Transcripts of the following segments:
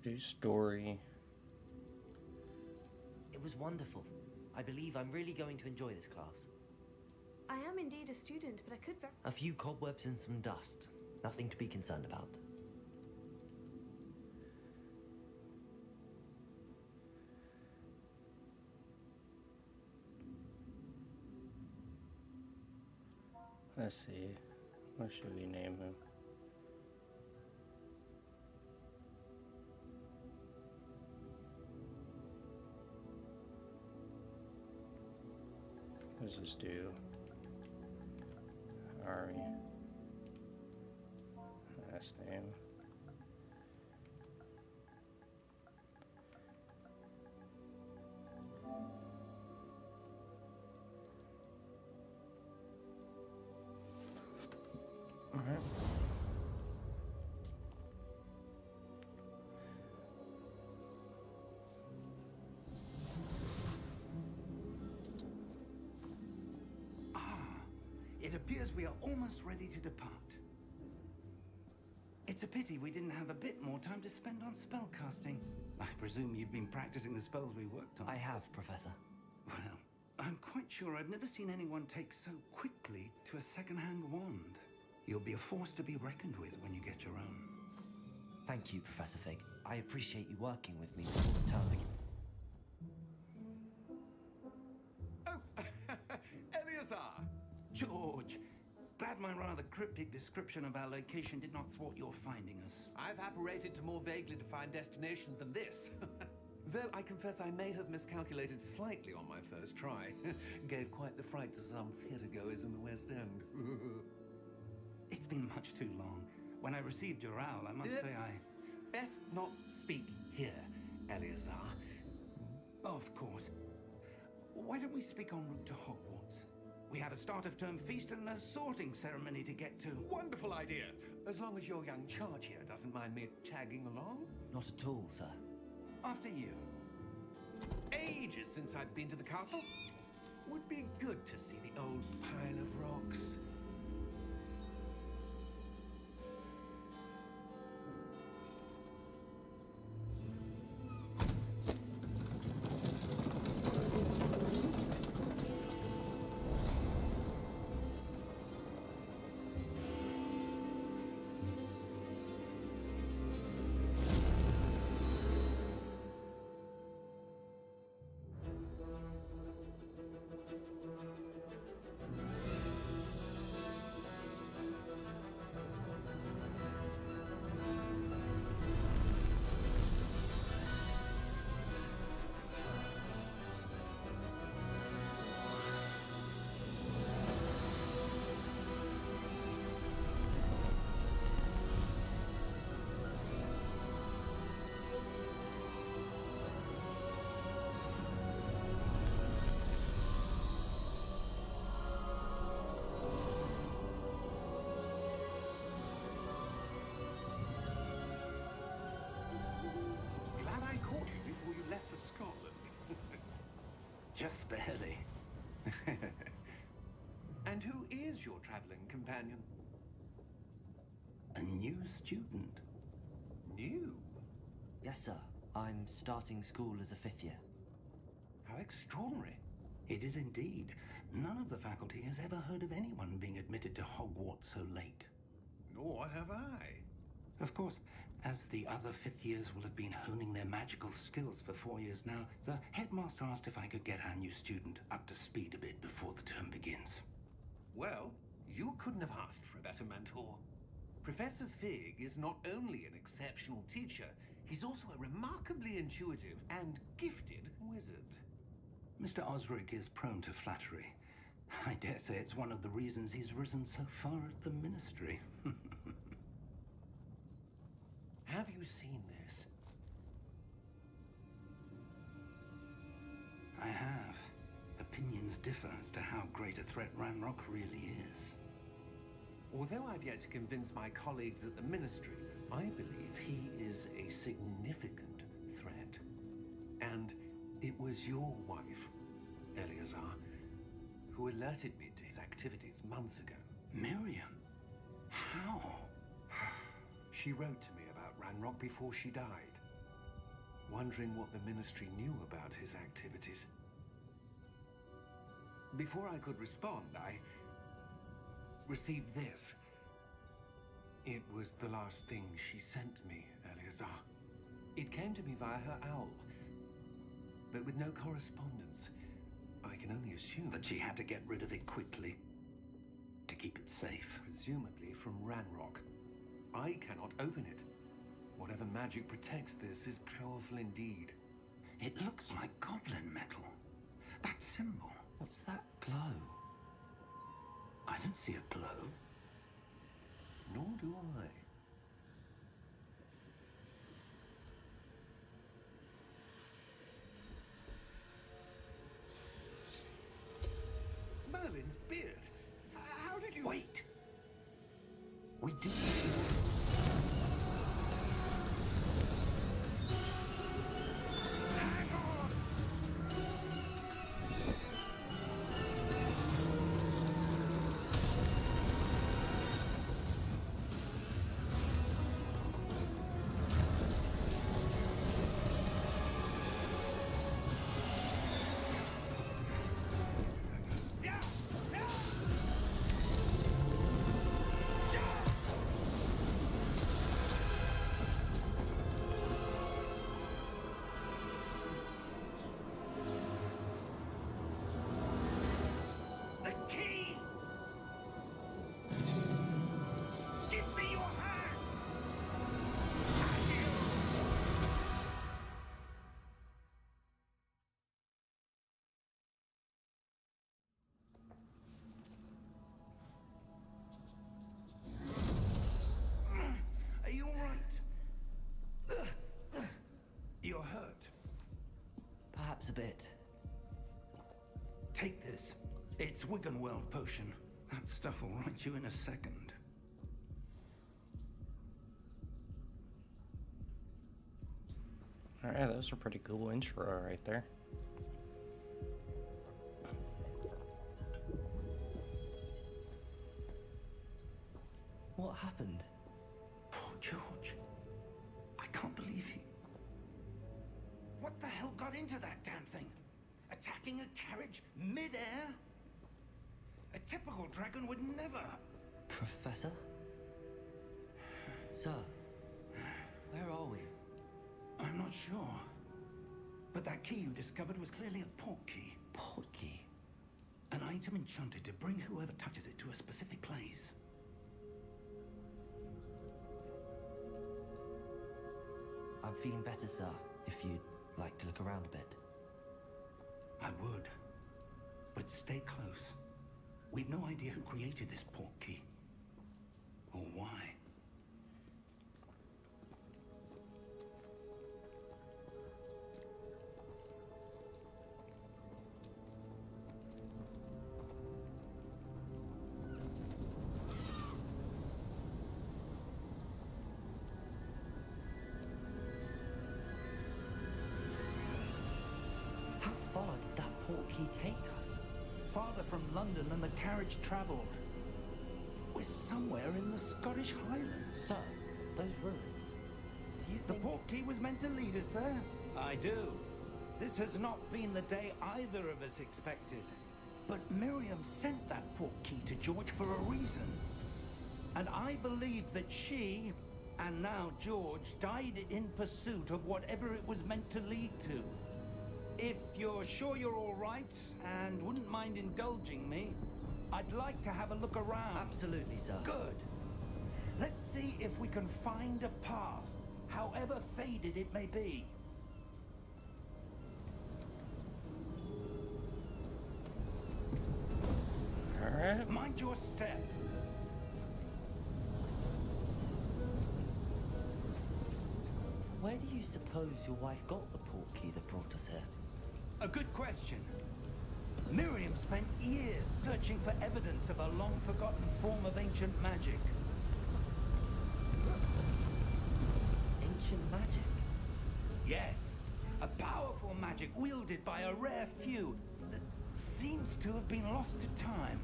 Do story. It was wonderful. I believe I'm really going to enjoy this class. I am indeed a student, but I could... A few cobwebs and some dust. Nothing to be concerned about. Let's see. What should we name him? What does this do? Ari. Last name. Alright. It appears we are almost ready to depart. It's a pity we didn't have a bit more time to spend on spellcasting. I presume you've been practicing the spells we worked on. I have, Professor. Well, I'm quite sure I've never seen anyone take so quickly to a second-hand wand. You'll be a force to be reckoned with when you get your own. Thank you, Professor Fig. I appreciate you working with me before the term begins. Oh, Eleazar! George! Glad my rather cryptic description of our location did not thwart your finding us. I've apparated to more vaguely defined destinations than this. Though I confess I may have miscalculated slightly on my first try. Gave quite the fright to some theatregoers in the West End. It's been much too long. When I received your owl, I must say I... Best not speak here, Eleazar. Of course. Why don't we speak en route to Hogwarts? We have a start-of-term feast and a sorting ceremony to get to. Wonderful idea. As long as your young charge here doesn't mind me tagging along. Not at all, sir. After you. Ages since I've been to the castle. Would be good to see the old pile of rocks. Just barely. And who is your traveling companion? A new student. New? Yes, sir. I'm starting school as a 5th year. How extraordinary. It is indeed. None of the faculty has ever heard of anyone being admitted to Hogwarts so late. Nor have I. Of course, as the other 5th years will have been honing their magical skills for 4 years now, the headmaster asked if I could get our new student up to speed a bit before the term begins. Well, you couldn't have asked for a better mentor. Professor Fig is not only an exceptional teacher, he's also a remarkably intuitive and gifted wizard. Mr. Osric is prone to flattery. I dare say it's one of the reasons he's risen so far at the ministry. Have you seen this? I have. Opinions differ as to how great a threat Ranrock really is. Although I've yet to convince my colleagues at the Ministry, I believe he is a significant threat. And it was your wife, Eleazar, who alerted me to his activities months ago. Miriam? How? She wrote to me about Ranrock before she died. wondering what the Ministry knew about his activities. Before I could respond, I received this. It was the last thing she sent me, Eleazar. It came to me via her owl, but with no correspondence. I can only assume That she had to get rid of it quickly to keep it safe. presumably from Ranrock. I cannot open it. Whatever magic protects this is powerful indeed. It looks like goblin metal. That symbol. What's that glow? I don't see a glow. Nor do I. Merlin's beard. How did you... Wait! We did. Hang on! Yeah! Yeah! The key! Give me your hand! And you! Are you all right? You're hurt. Perhaps a bit. Take this. It's Wiggenweld potion. That stuff will right you in a second. Alright, that was a pretty cool intro right there. What happened? Poor George. I can't believe he... What the hell got into that damn thing? Attacking a carriage mid-air? A typical dragon would never... Professor? Sir, where are we? I'm not sure. But that key you discovered was clearly a port key. Port key? An item enchanted to bring whoever touches it to a specific place. I'm feeling better, sir, if you'd like to look around a bit. I would. But stay close. We've no idea who created this port key. Or why. How far did that port key take us? Farther from London than the carriage travelled. We're somewhere in the Scottish Highlands. Sir, those ruins. Do you The think... port key was meant to lead us there? I do. This has not been the day either of us expected. But Miriam sent that port key to George for a reason. And I believe that she, and now George, died in pursuit of whatever it was meant to lead to. If you're sure you're all right, and wouldn't mind indulging me, I'd like to have a look around. Absolutely, sir. Good. Let's see if we can find a path, however faded it may be. Alright. Mind your step. Where do you suppose your wife got the port key that brought us here? A good question. Miriam spent years searching for evidence of a long-forgotten form of ancient magic. Ancient magic? Yes, a powerful magic wielded by a rare few that seems to have been lost to time.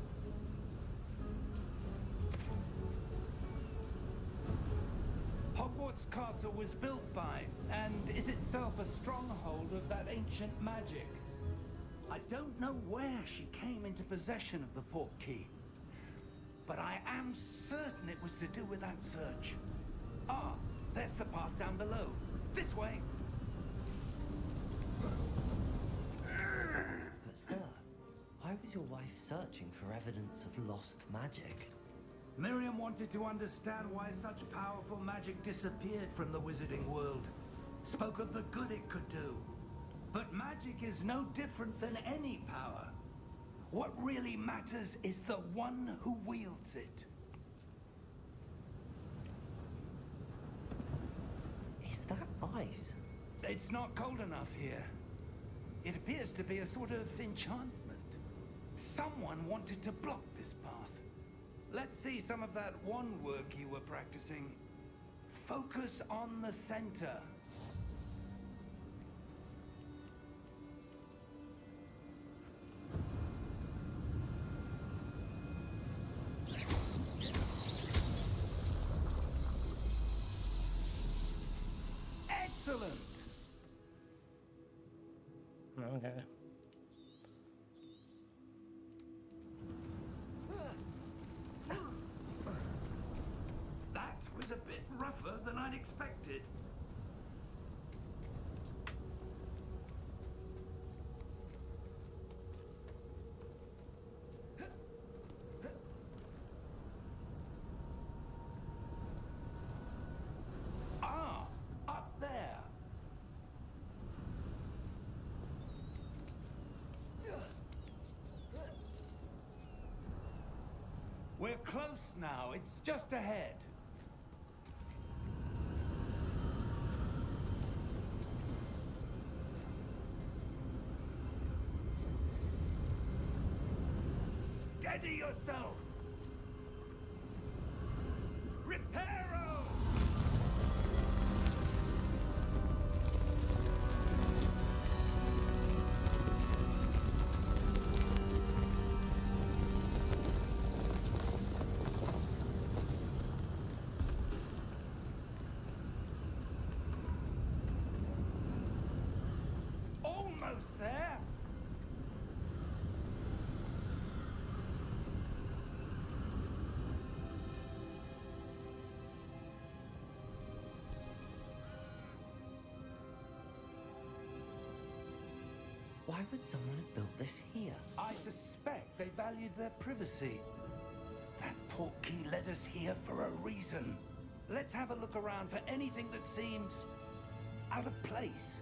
Hogwarts Hogwarts castle was built by, and is itself a stronghold of that ancient magic. I don't know where she came into possession of the portkey, but I am certain it was to do with that search. Ah, there's the path down below. This way. But sir, why was your wife searching for evidence of lost magic? Miriam wanted to understand why such powerful magic disappeared from the wizarding world. Spoke of the good it could do. But magic is no different than any power. What really matters is the one who wields it. Is that ice? It's not cold enough here. It appears to be a sort of enchantment. Someone wanted to block this path. Let's see some of that wand work you were practicing. Focus on the center. Excellent! Okay. That was a bit rougher than I'd expected. Ah, up there. We're close now. It's just ahead. Steady yourself. Reparo! Almost there. Why would someone have built this here? I suspect they valued their privacy. That portkey led us here for a reason. Let's have a look around for anything that seems out of place.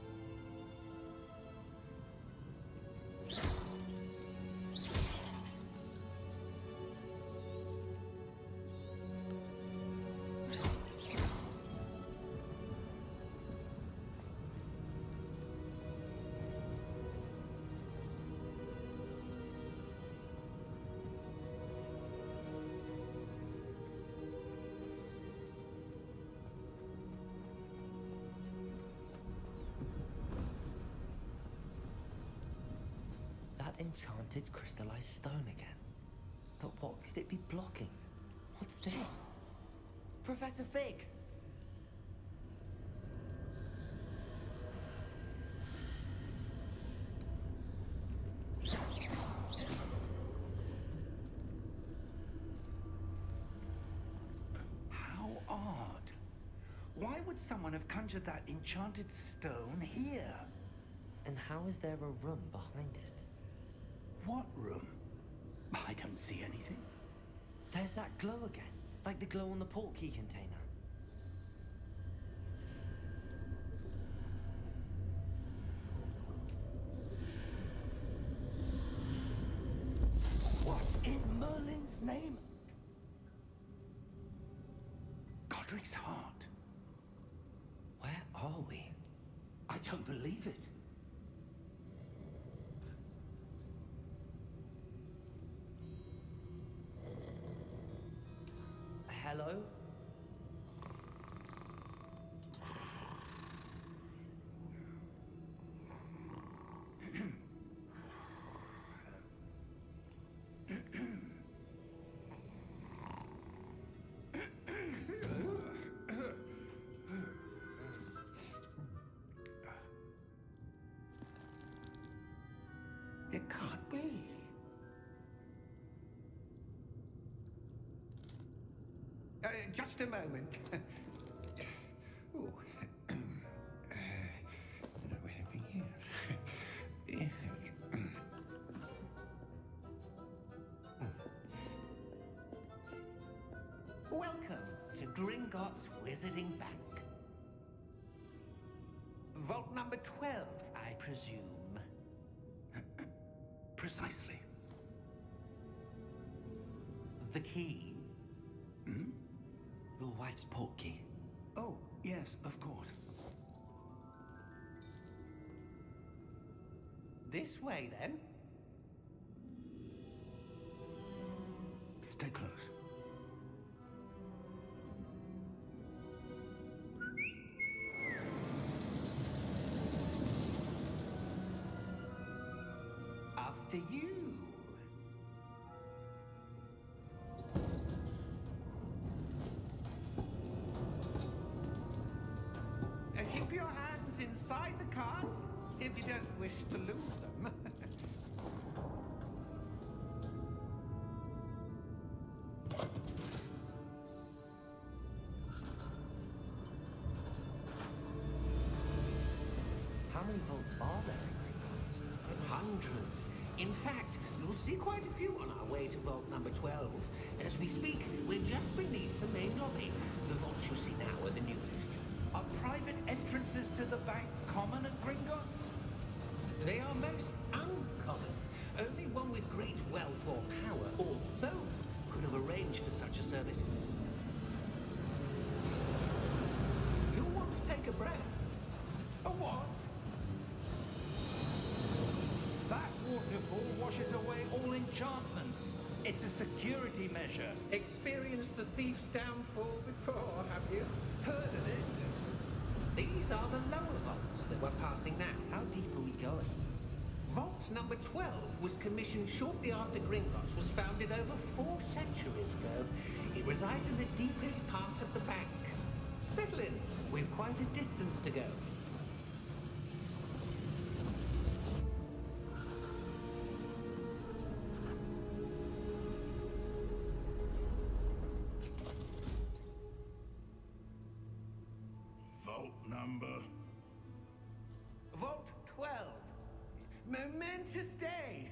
That enchanted crystallized stone again. But what could it be blocking? What's this? Professor Fig! How odd. Why would someone have conjured that enchanted stone here? And how is there a room behind it? What room? I don't see anything. There's that glow again, like the glow on the portkey container. What in Merlin's name? Godric's heart. Where are we? I don't believe it. Hello? It can't be. Just a moment. Ooh. Where are we here? Welcome to Gringotts Wizarding Bank. Vault number 12, I presume. Precisely. The key. Hmm? Your wife's portkey. Oh, yes, of course. This way, then. Stay close. After you. Keep your hands inside the cart if you don't wish to lose them. How many vaults are there in Gringotts? Hundreds. In fact, you'll see quite a few on our way to vault number 12. As we speak, we're just beneath the main lobby. The vaults you see now are the newest. Are private entrances to the bank common at Gringotts? They are most uncommon. Only one with great wealth or power, or both, could have arranged for such a service. You'll want to take a breath. A what? That waterfall washes away all enchantments. It's a security measure. Experienced the thief's downfall before, have you? Heard of it? These are the lower vaults that we're passing now. How deep are we going? Vault number 12 was commissioned shortly after Gringotts was founded over 4 centuries ago. It resides in the deepest part of the bank. Settle in. We've quite a distance to go. Vault number. Vault 12. Momentous day.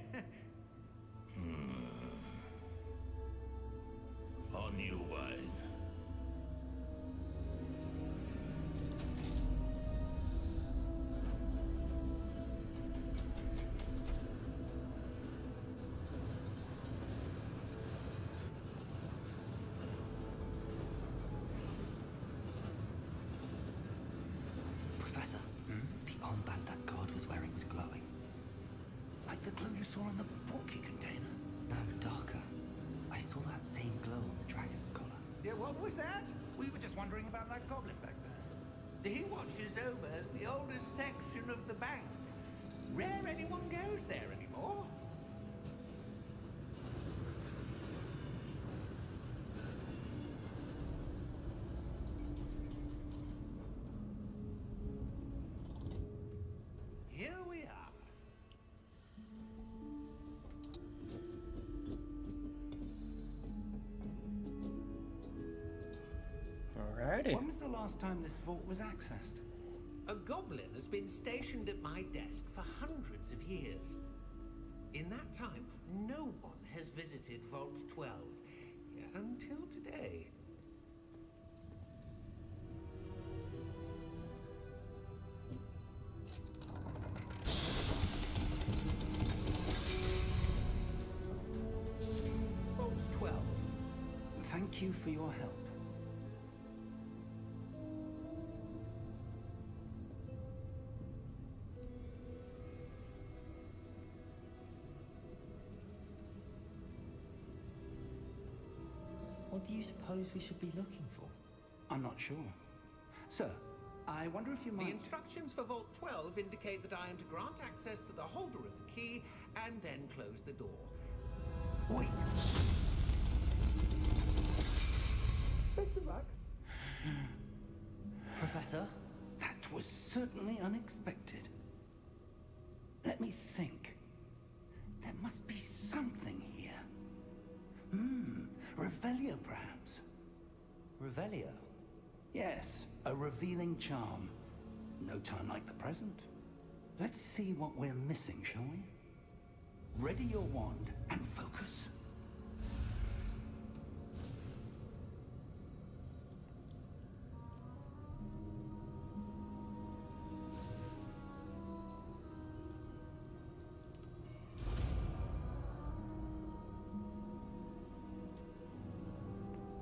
On your way. Professor, the armband that guard was wearing was glowing. Like the glue you saw on the portkey container? No, darker. I saw that same glow on the dragon's collar. Yeah, what was that? We were just wondering about that goblin back there. He watches over the oldest section of the bank. Rare anyone goes there anymore. Here we are. Alrighty. When was the last time this vault was accessed? A goblin has been stationed at my desk for hundreds of years. In that time, no one has visited Vault 12 until today. Vault 12. Thank you for your help. What do you suppose we should be looking for? I'm not sure. Sir, I wonder if you The might... instructions for Vault 12 indicate that I am to grant access to the holder of the key and then close the door. Wait! Best of luck. Professor? That was certainly unexpected. Let me think. Revelio? Yes, a revealing charm. No time like the present. Let's see what we're missing, shall we? Ready your wand and focus.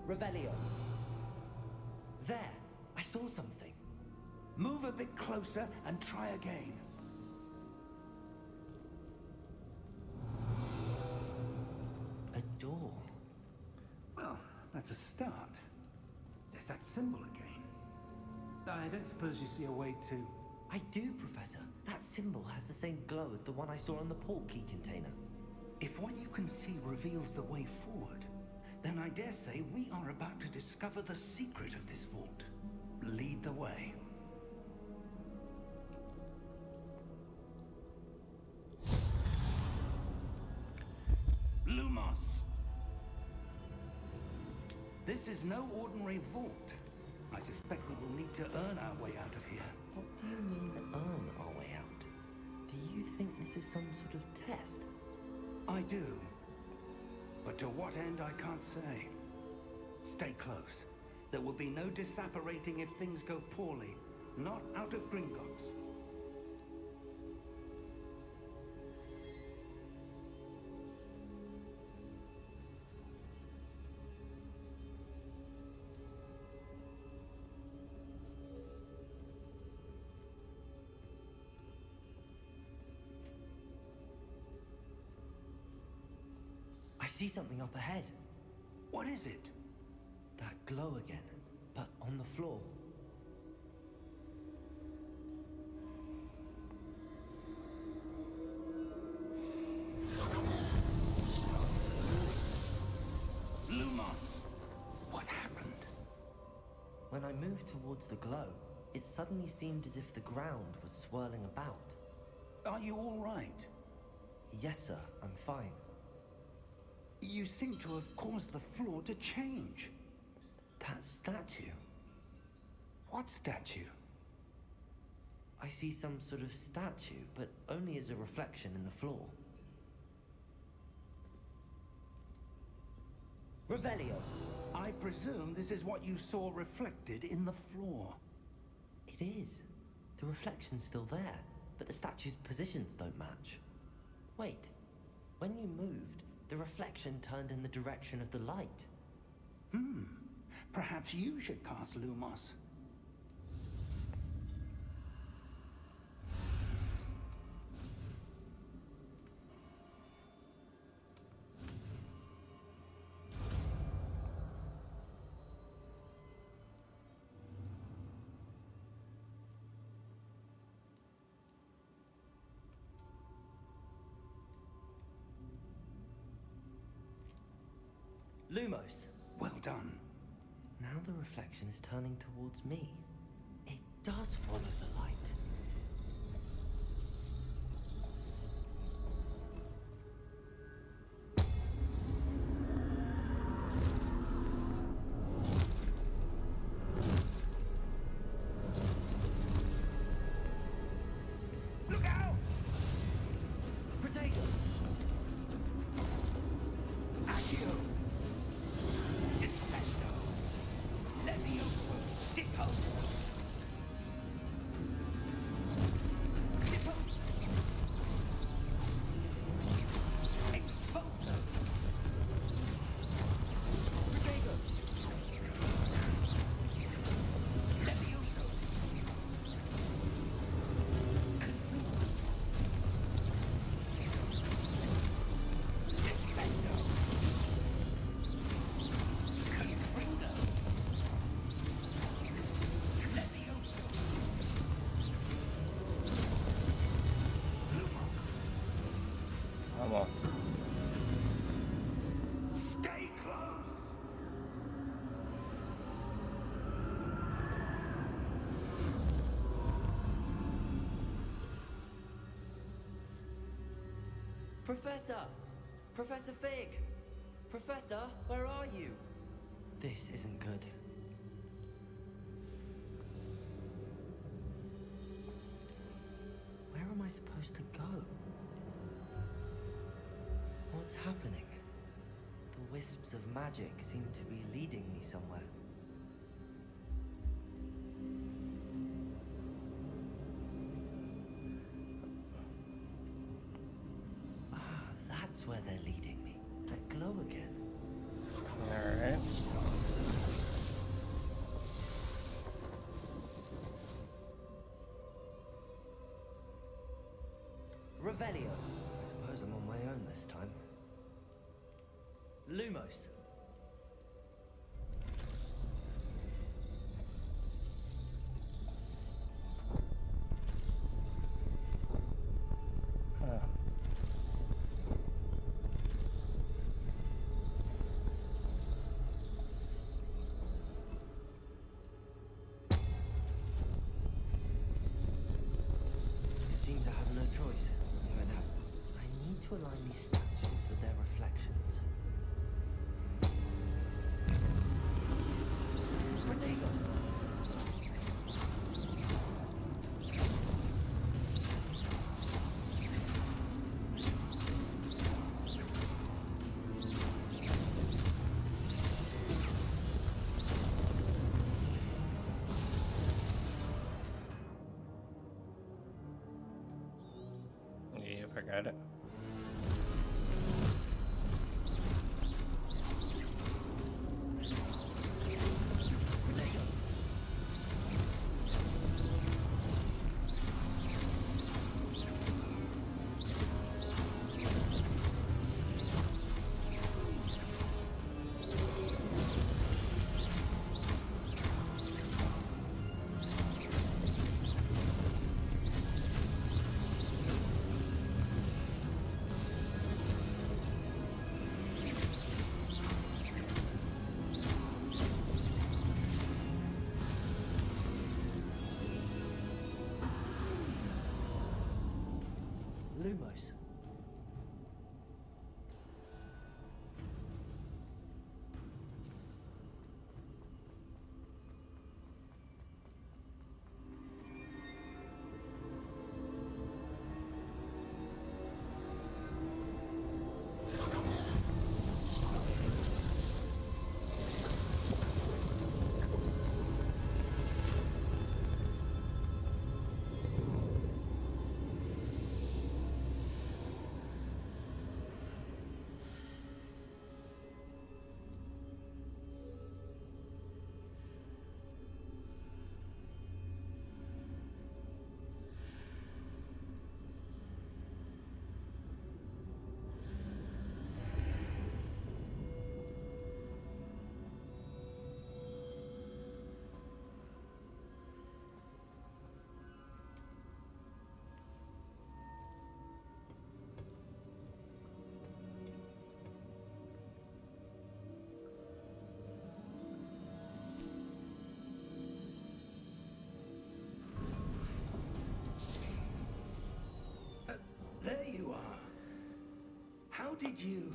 Revelio. There, I saw something. Move a bit closer and try again. A door. Well, that's a start. There's that symbol again. I don't suppose you see a way to... I do, Professor. That symbol has the same glow as the one I saw on the port key container. If what you can see reveals the way forward, then I dare say we are about to discover the secret of this vault. Lead the way. Lumos! This is no ordinary vault. I suspect we will need to earn our way out of here. What do you mean, earn our way out? Do you think this is some sort of test? I do. But to what end, I can't say. Stay close. There will be no disapparating if things go poorly. Not out of Gringotts. I see something up ahead. What is it? That glow again, but on the floor. Lumos! What happened? When I moved towards the glow, it suddenly seemed as if the ground was swirling about. Are you all right? Yes, sir, I'm fine. You seem to have caused the floor to change. That statue. What statue? I see some sort of statue, but only as a reflection in the floor. Revelio. I presume this is what you saw reflected in the floor. It is. The reflection's still there, but the statue's positions don't match. Wait. When you moved, the reflection turned in the direction of the light. Perhaps you should cast Lumos. Lumos. Well done. Now the reflection is turning towards me. It does follow the light. Look out! Potato! Accio! Defendo! Levioso! Deposo! Deposo! Exposo! Potato! Levioso! Defendo! Confringo! Levioso! Lumos! Vamos. Stay close! Professor! Professor Fig! Professor, where are you? This isn't good. supposed to go? What's happening? The wisps of magic seem to be leading me somewhere. Ah, that's where they're leading me. That glow again. Alright. Revelio. I suppose I'm on my own this time. Lumos. Huh. It seems I have no choice. I need to align these statues with their reflections. Protego! Yep, I got it. Lumos. There you are. How did you...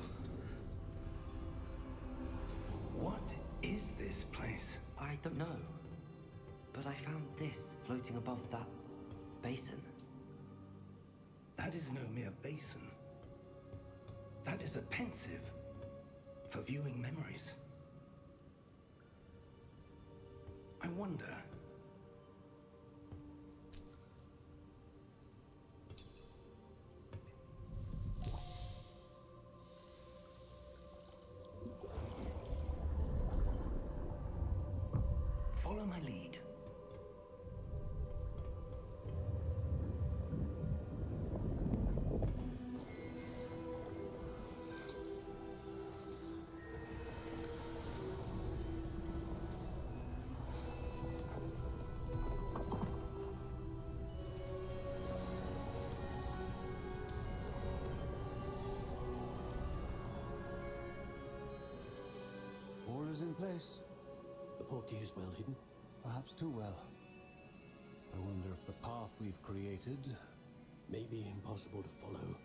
What is this place? I don't know. But I found this floating above that basin. That is no mere basin. That is a pensive for viewing memories. I wonder... Follow my lead. All is in place. The portkey is well hidden. Perhaps too well. I wonder if the path we've created... May be impossible to follow.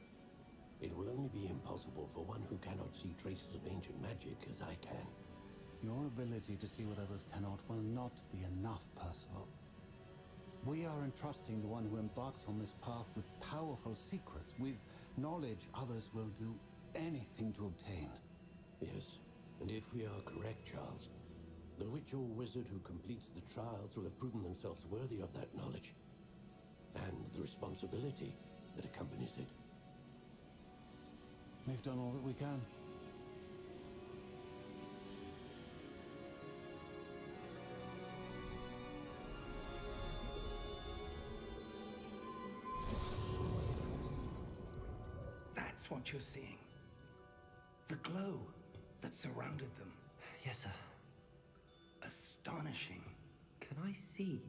It will only be impossible for one who cannot see traces of ancient magic as I can. Your ability to see what others cannot will not be enough, Percival. We are entrusting the one who embarks on this path with powerful secrets, with knowledge others will do anything to obtain. Yes, and if we are correct, Charles, the witch or wizard who completes the trials will have proven themselves worthy of that knowledge, and the responsibility that accompanies it. We've done all that we can. That's what you're seeing. The glow that surrounded them. Yes, sir. Astonishing. Can I see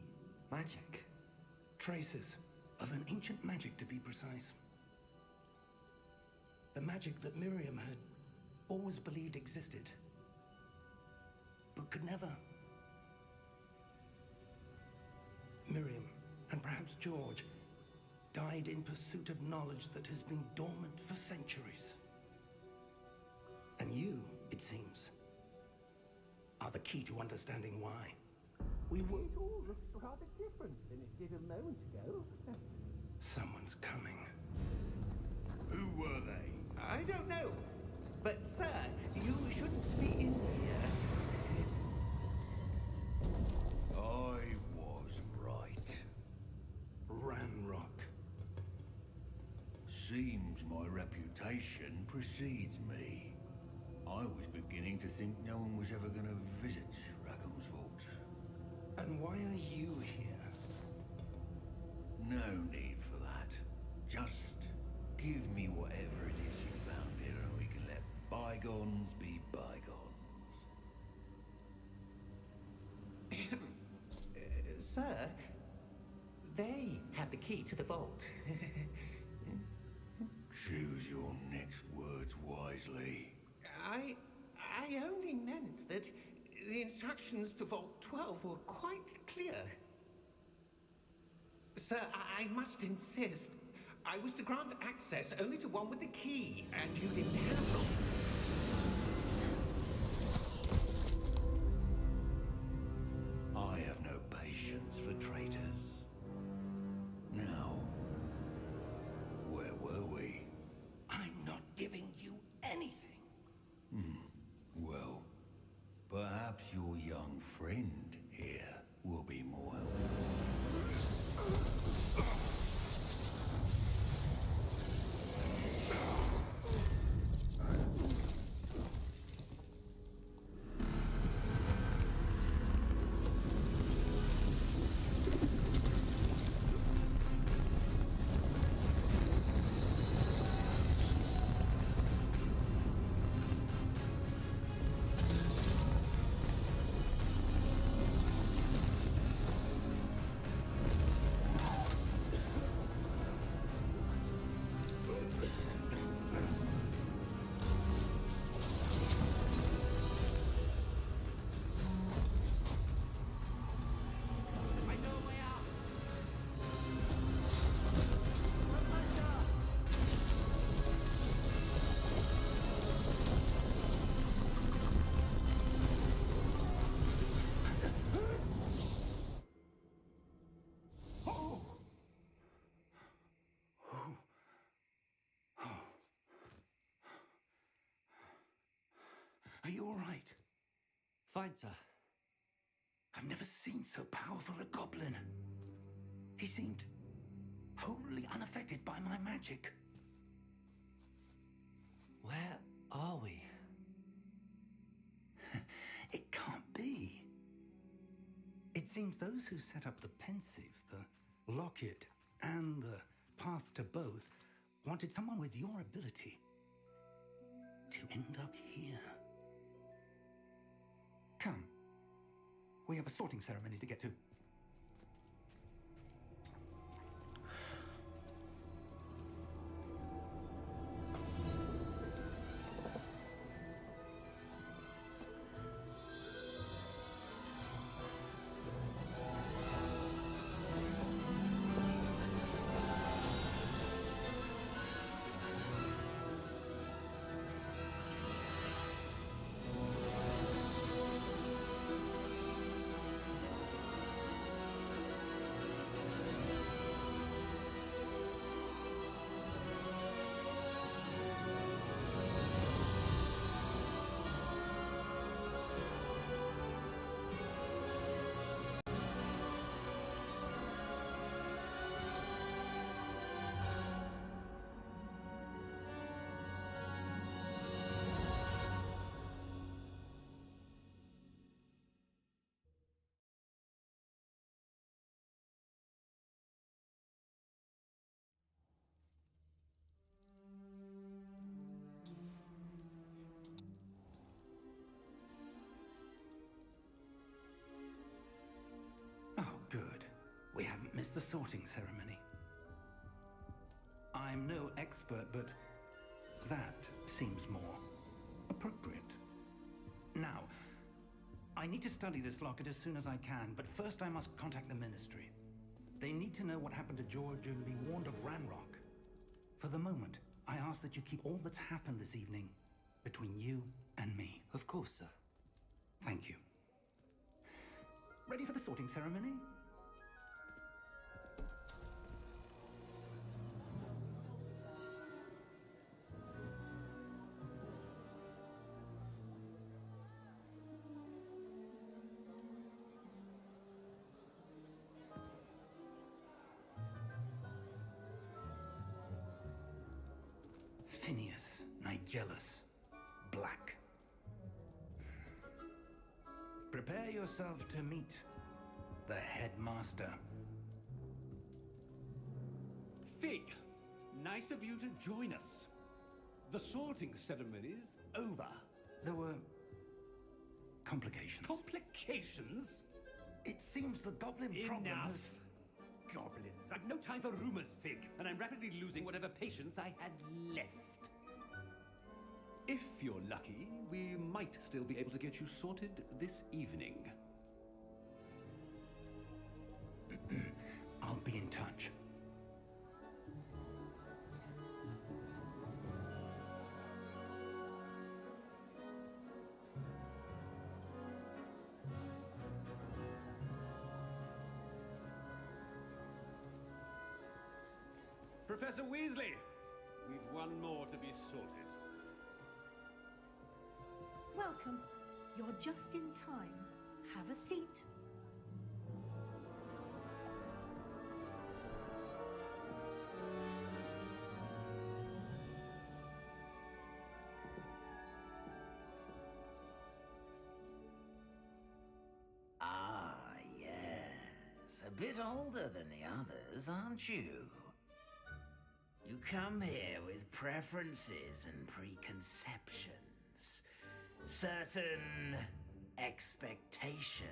magic? Traces of an ancient magic, to be precise. The magic that Miriam had always believed existed, but could never. Miriam, and perhaps George, died in pursuit of knowledge that has been dormant for centuries. And you, it seems, are the key to understanding why. We were all rather different than it did a moment ago. Someone's coming. Who were they? I don't know. But, sir, you shouldn't be in here. I was right. Ranrock. Seems my reputation precedes me. I was beginning to think no one was ever going to visit Rackham's vault. And why are you here? No need for that. Just give me whatever it is you found here and we can let bygones be bygones. Sir, they have the key to the vault. Choose your next words wisely. I only meant that the instructions to Vault 12 were quite clear. Sir, I must insist. I was to grant access only to one with the key, and you didn't have them. I have no patience for traitors. Now, where were we? I'm not giving you anything. Well, perhaps your young friend here will be more helpful. I know a way out. Are you all right? Fine, sir. I've never seen so powerful a goblin. He seemed wholly unaffected by my magic. Where are we? It can't be. It seems those who set up the pensive, the locket, and the path to both wanted someone with your ability to end up here. Come. We have a sorting ceremony to get to. It's the sorting ceremony. I'm no expert, but that seems more appropriate. Now, I need to study this locket as soon as I can, but first I must contact the Ministry. They need to know what happened to George and be warned of Ranrock. For the moment, I ask that you keep all that's happened this evening between you and me. Of course, sir. Thank you. Ready for the sorting ceremony? Phineas, Nigellus, Black. Prepare yourself to meet the headmaster. Fig, nice of you to join us. The sorting ceremony's over. There were complications. Complications? It seems the goblin problem Enough. has... Goblins. I've no time for rumors, Fig, and I'm rapidly losing whatever patience I had left. If you're lucky, we might still be able to get you sorted this evening. I'll be in touch. Professor Weasley, we've one more to be sorted. Welcome. You're just in time. Have a seat. Ah, yes. A bit older than the others, aren't you? You come here with preferences and preconceptions. Certain expectations.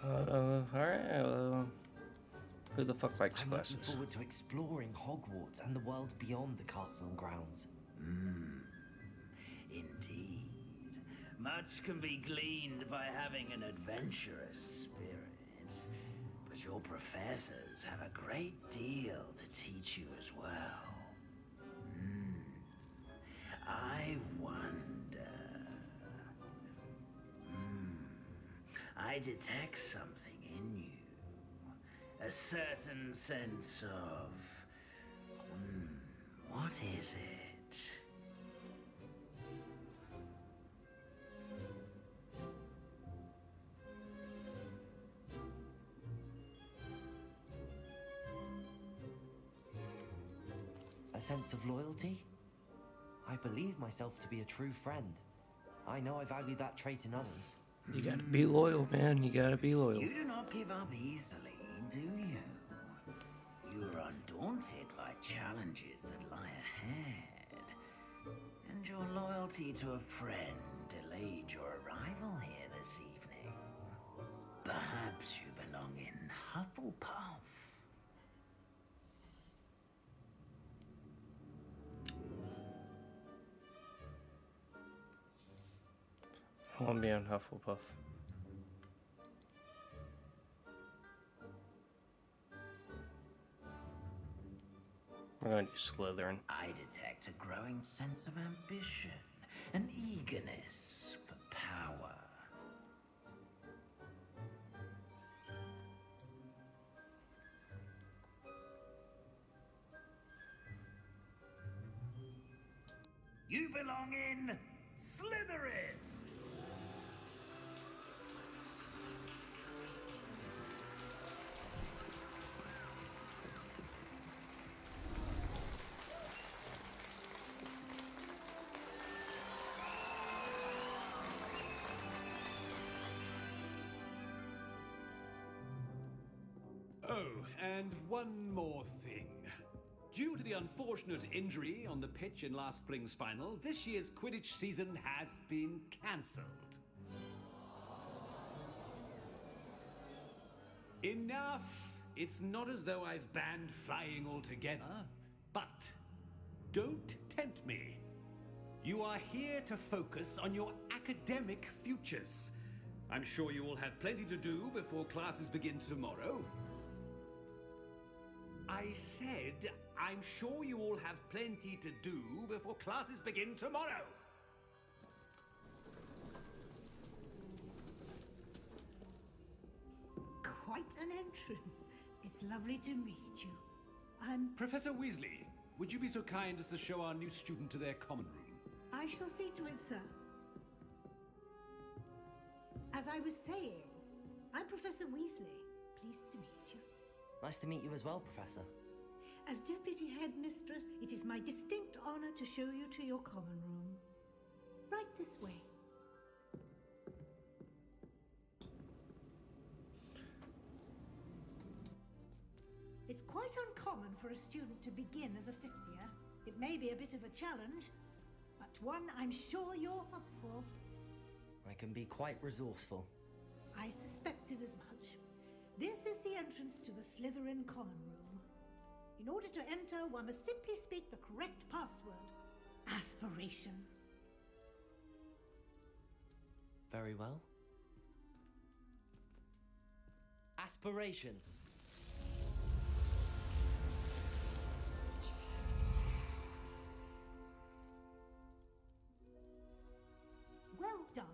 Alright, who the fuck likes I'm glasses? looking forward to exploring Hogwarts and the world beyond the castle and grounds. Indeed. Much can be gleaned by having an adventurous spirit. But your professors have a great deal to teach you as well. I wonder... I detect something in you. A certain sense of... what is it? A sense of loyalty? I believe myself to be a true friend. I know I value that trait in others. You gotta be loyal, man. You gotta be loyal. You do not give up easily, do you? You are undaunted by challenges that lie ahead. And your loyalty to a friend delayed your arrival here this evening. Perhaps you belong in Hufflepuff. I want to be on Hufflepuff. We're going to do Slytherin. I detect a growing sense of ambition, an eagerness for power. You belong in Slytherin! Oh, and one more thing. Due to the unfortunate injury on the pitch in last spring's final, this year's Quidditch season has been cancelled. Enough! It's not as though I've banned flying altogether, but don't tempt me. You are here to focus on your academic futures. I'm sure you all have plenty to do before classes begin tomorrow. I said, I'm sure you all have plenty to do before classes begin tomorrow. Quite an entrance. It's lovely to meet you. I'm... Professor Weasley, would you be so kind as to show our new student to their common room? I shall see to it, sir. As I was saying, I'm Professor Weasley. Pleased to meet you. Nice to meet you as well, Professor. As Deputy Headmistress, it is my distinct honor to show you to your common room. Right this way. It's quite uncommon for a student to begin as a fifth year. It may be a bit of a challenge, but one I'm sure you're up for. I can be quite resourceful. I suspected as much. This is the entrance to the Slytherin common room. In order to enter, one must simply speak the correct password. Aspiration. Very well. Aspiration. Well done.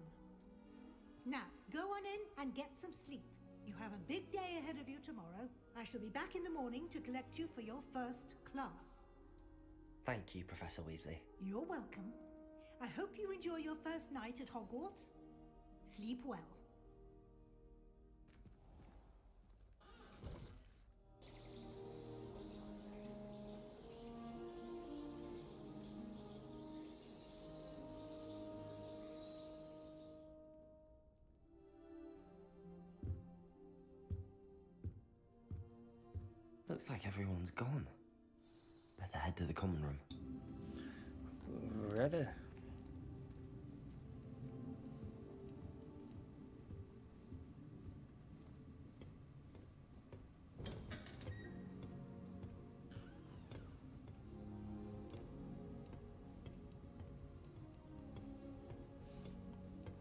Now, go on in and get some sleep. You have a big day ahead of you tomorrow. I shall be back in the morning to collect you for your first class. Thank you, Professor Weasley. You're welcome. I hope you enjoy your first night at Hogwarts. Sleep well. Looks like everyone's gone. Better head to the common room. Ready?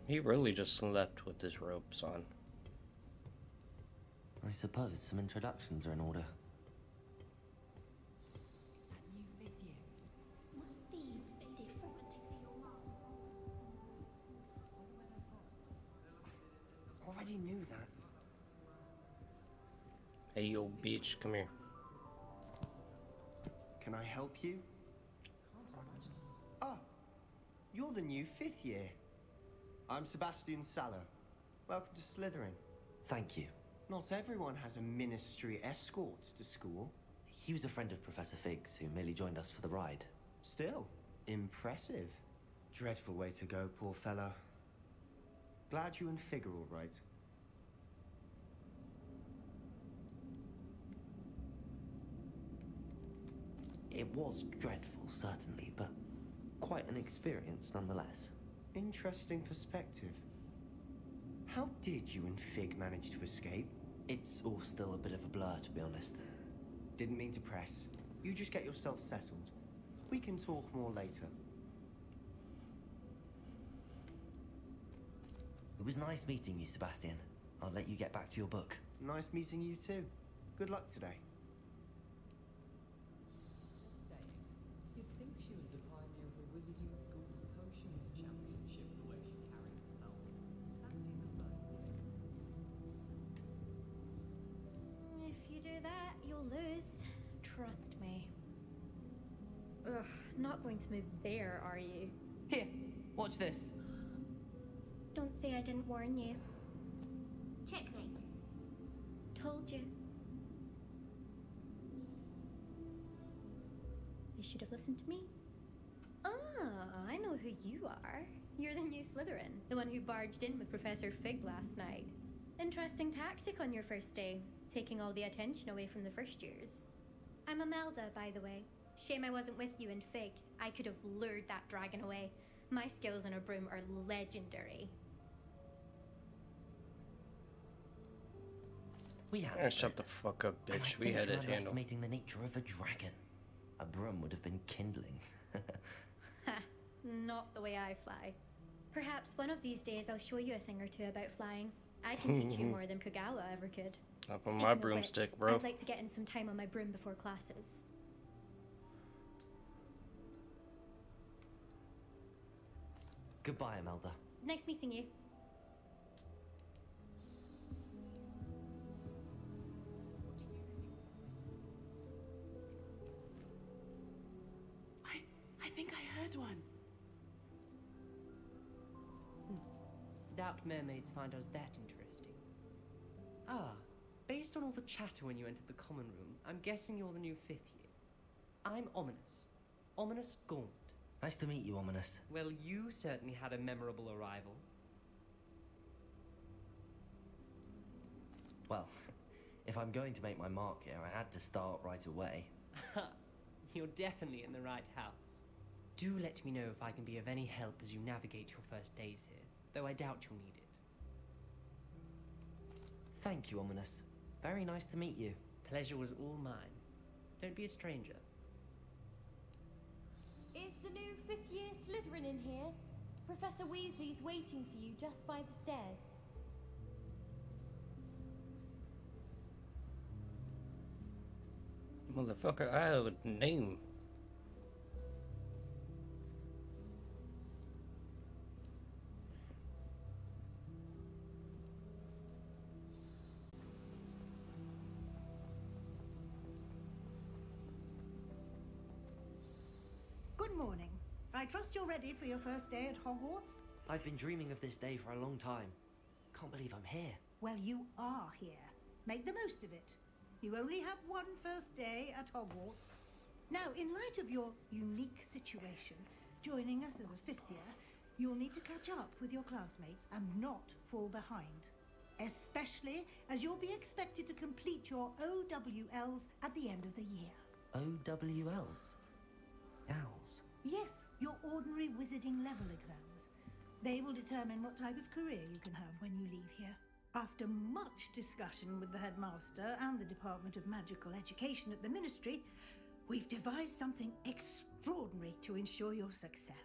He really just slept with his robes on. I suppose some introductions are in order. Must be different. Already knew that. Hey, yo, Beach, come here. Can I help you? Ah, you're the new fifth year. I'm Sebastian Sallow. Welcome to Slytherin. Thank you. Not everyone has a ministry escort to school. He was a friend of Professor Figgs, who merely joined us for the ride. Still, impressive. Dreadful way to go, poor fellow. Glad you and Fig are all right. It was dreadful, certainly, but quite an experience nonetheless. Interesting perspective. How did you and Fig manage to escape? It's all still a bit of a blur, to be honest. Didn't mean to press. You just get yourself settled. We can talk more later. It was nice meeting you, Sebastian. I'll let you get back to your book. Nice meeting you too. Good luck today. You'd think she was the pioneer of the Wizarding School's Potions Championship, the way she carries herself. If you do that, you'll lose. Trust me. Ugh, not going to move there, are you? Here, watch this. Don't say I didn't warn you. Checkmate. Told you. You should have listened to me. Ah, I know who you are. You're the new Slytherin, the one who barged in with Professor Fig last night. Interesting tactic on your first day, taking all the attention away from the first years. I'm Imelda, by the way. Shame I wasn't with you in Fig. I could have lured that dragon away. My skills on a broom are legendary. We handled Shut it. the fuck up, And I bitch. We think had you're it handled. underestimating the nature of a dragon. A broom would have been kindling. Ha, not the way I fly. Perhaps one of these days I'll show you a thing or two about flying. I can teach you more than Kagawa ever could. Up on Speaking my of broomstick, which, bro. I'd like to get in some time on my broom before classes. Goodbye, Imelda. Nice meeting you. I think I heard one. Doubt mermaids find us that interesting. Ah, based on all the chatter when you entered the common room, I'm guessing you're the new 5th year. I'm Ominous. Ominous Gaunt. Nice to meet you, Ominous. Well, you certainly had a memorable arrival. Well, if I'm going to make my mark here, I had to start right away. You're definitely in the right house. Do let me know if I can be of any help as you navigate your first days here, though I doubt you'll need it. Thank you, Ominous. Very nice to meet you. Pleasure was all mine. Don't be a stranger. Is the new 5th year Slytherin in here? Professor Weasley's waiting for you just by the stairs. Motherfucker, I have a name. Good morning. I trust you're ready for your first day at Hogwarts? I've been dreaming of this day for a long time. Can't believe I'm here. Well, you are here. Make the most of it. You only have one first day at Hogwarts. Now, in light of your unique situation, joining us as a 5th year, you'll need to catch up with your classmates and not fall behind. Especially as you'll be expected to complete your OWLs at the end of the year. OWLs? Owls? Yes, your ordinary wizarding level exams. They will determine what type of career you can have when you leave here. After much discussion with the headmaster and the Department of Magical Education at the Ministry, we've devised something extraordinary to ensure your success.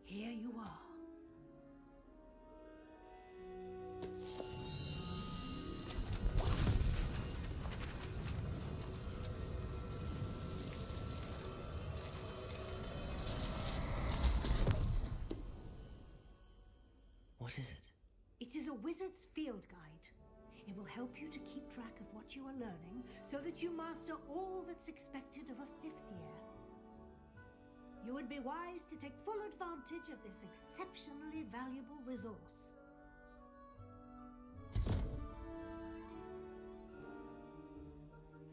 Here you are. What is it? It is a wizard's field guide. It will help you to keep track of what you are learning so that you master all that's expected of a 5th year. You would be wise to take full advantage of this exceptionally valuable resource.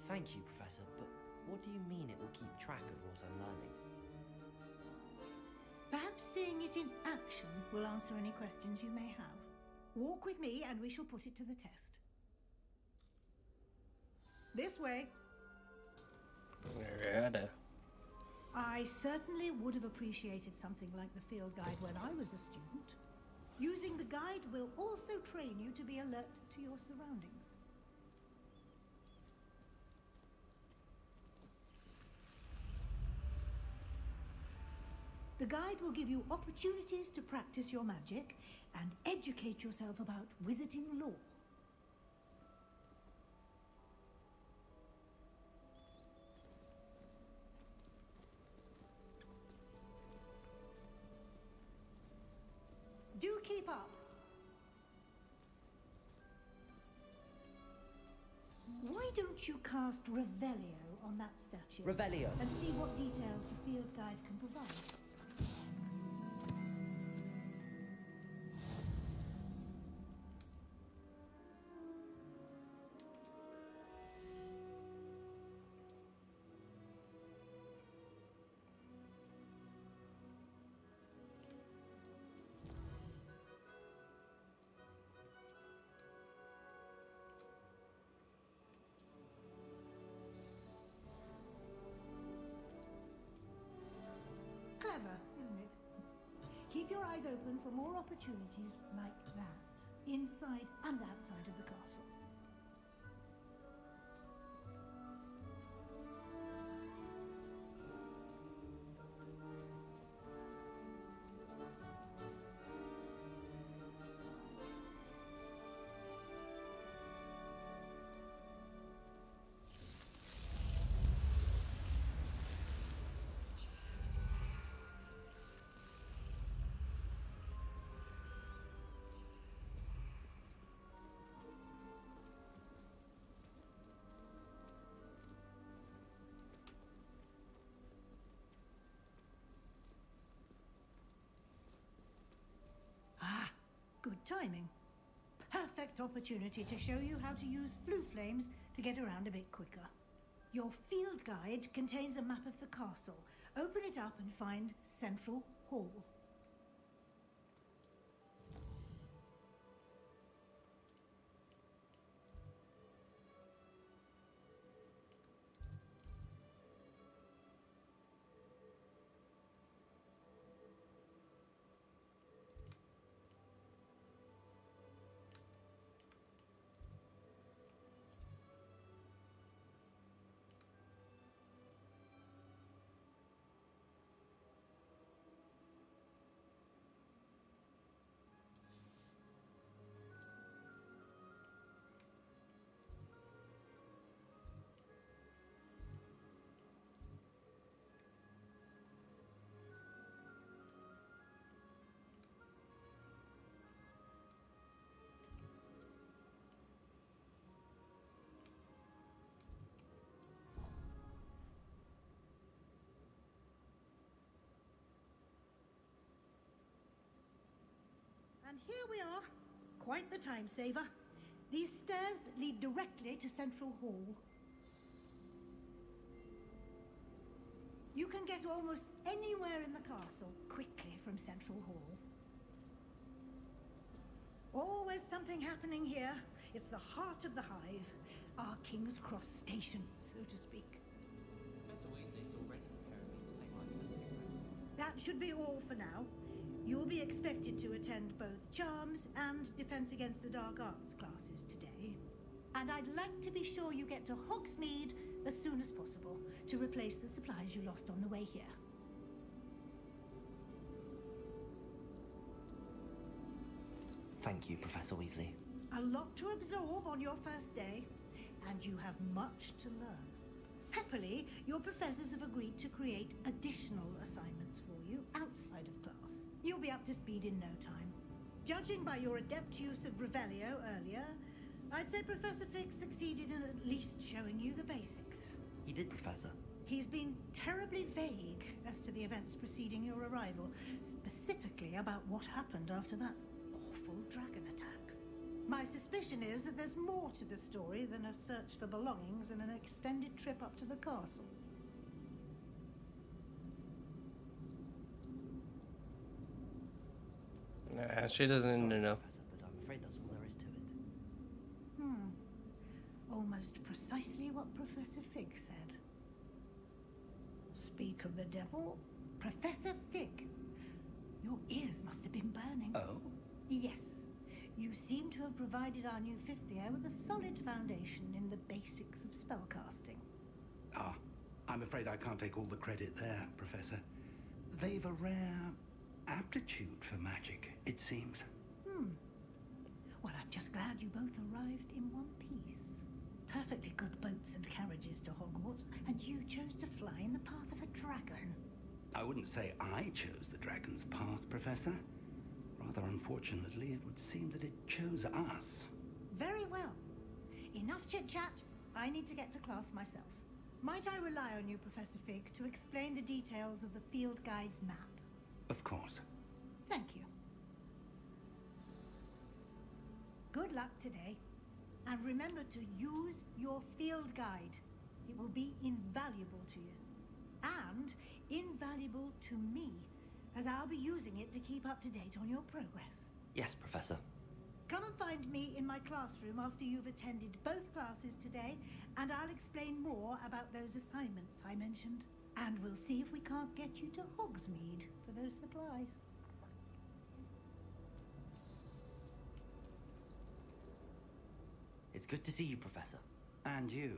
Thank you, Professor, but what do you mean it will keep track of what I'm learning? Perhaps seeing it in action will answer any questions you may have. Walk with me and we shall put it to the test. This way. Righto. I certainly would have appreciated something like the field guide when I was a student. Using the guide will also train you to be alert to your surroundings. The guide will give you opportunities to practice your magic and educate yourself about wizarding lore. Do keep up. Why don't you cast Revelio on that statue? Revelio. And see what details the field guide can provide. Clever, isn't it? Keep your eyes open for more opportunities like that. inside and outside of the castle. Good timing. Perfect opportunity to show you how to use flue flames to get around a bit quicker. Your field guide contains a map of the castle. Open it up and find Central Hall. And here we are. Quite the time saver. These stairs lead directly to Central Hall. You can get almost anywhere in the castle quickly from Central Hall. Always something happening here. It's the heart of the hive. Our King's Cross station, so to speak. Professor Weasley's already preparing me to take my first. That should be all for now. You'll be expected to attend both Charms and Defense Against the Dark Arts classes today. And I'd like to be sure you get to Hogsmeade as soon as possible to replace the supplies you lost on the way here. Thank you, Professor Weasley. A lot to absorb on your first day, and you have much to learn. Happily, your professors have agreed to create additional assignments for you outside of class. You'll be up to speed in no time. Judging by your adept use of Revelio earlier, I'd say Professor Fig succeeded in at least showing you the basics. He did, Professor. He's been terribly vague as to the events preceding your arrival, specifically about what happened after that awful dragon attack. My suspicion is that there's more to the story than a search for belongings and an extended trip up to the castle. Nah, she doesn't know. Professor, but I'm afraid that's all there is to it. Almost precisely what Professor Fig said. Speak of the devil, Professor Fig. Your ears must have been burning. Oh? Yes. You seem to have provided our new fifth year with a solid foundation in the basics of spellcasting. Ah, I'm afraid I can't take all the credit there, Professor. They've a rare aptitude for magic, it seems. Well, I'm just glad you both arrived in one piece. Perfectly good boats and carriages to Hogwarts, and you chose to fly in the path of a dragon. I wouldn't say I chose the dragon's path, Professor. Rather unfortunately, it would seem that it chose us. Very well. Enough chit-chat. I need to get to class myself. Might I rely on you, Professor Fig, to explain the details of the field guide's map? Of course. Thank you. Good luck today. And remember to use your field guide. It will be invaluable to you. And invaluable to me, as I'll be using it to keep up to date on your progress. Yes, Professor. Come and find me in my classroom after you've attended both classes today, and I'll explain more about those assignments I mentioned. And we'll see if we can't get you to Hogsmeade for those supplies. It's good to see you, Professor. And you.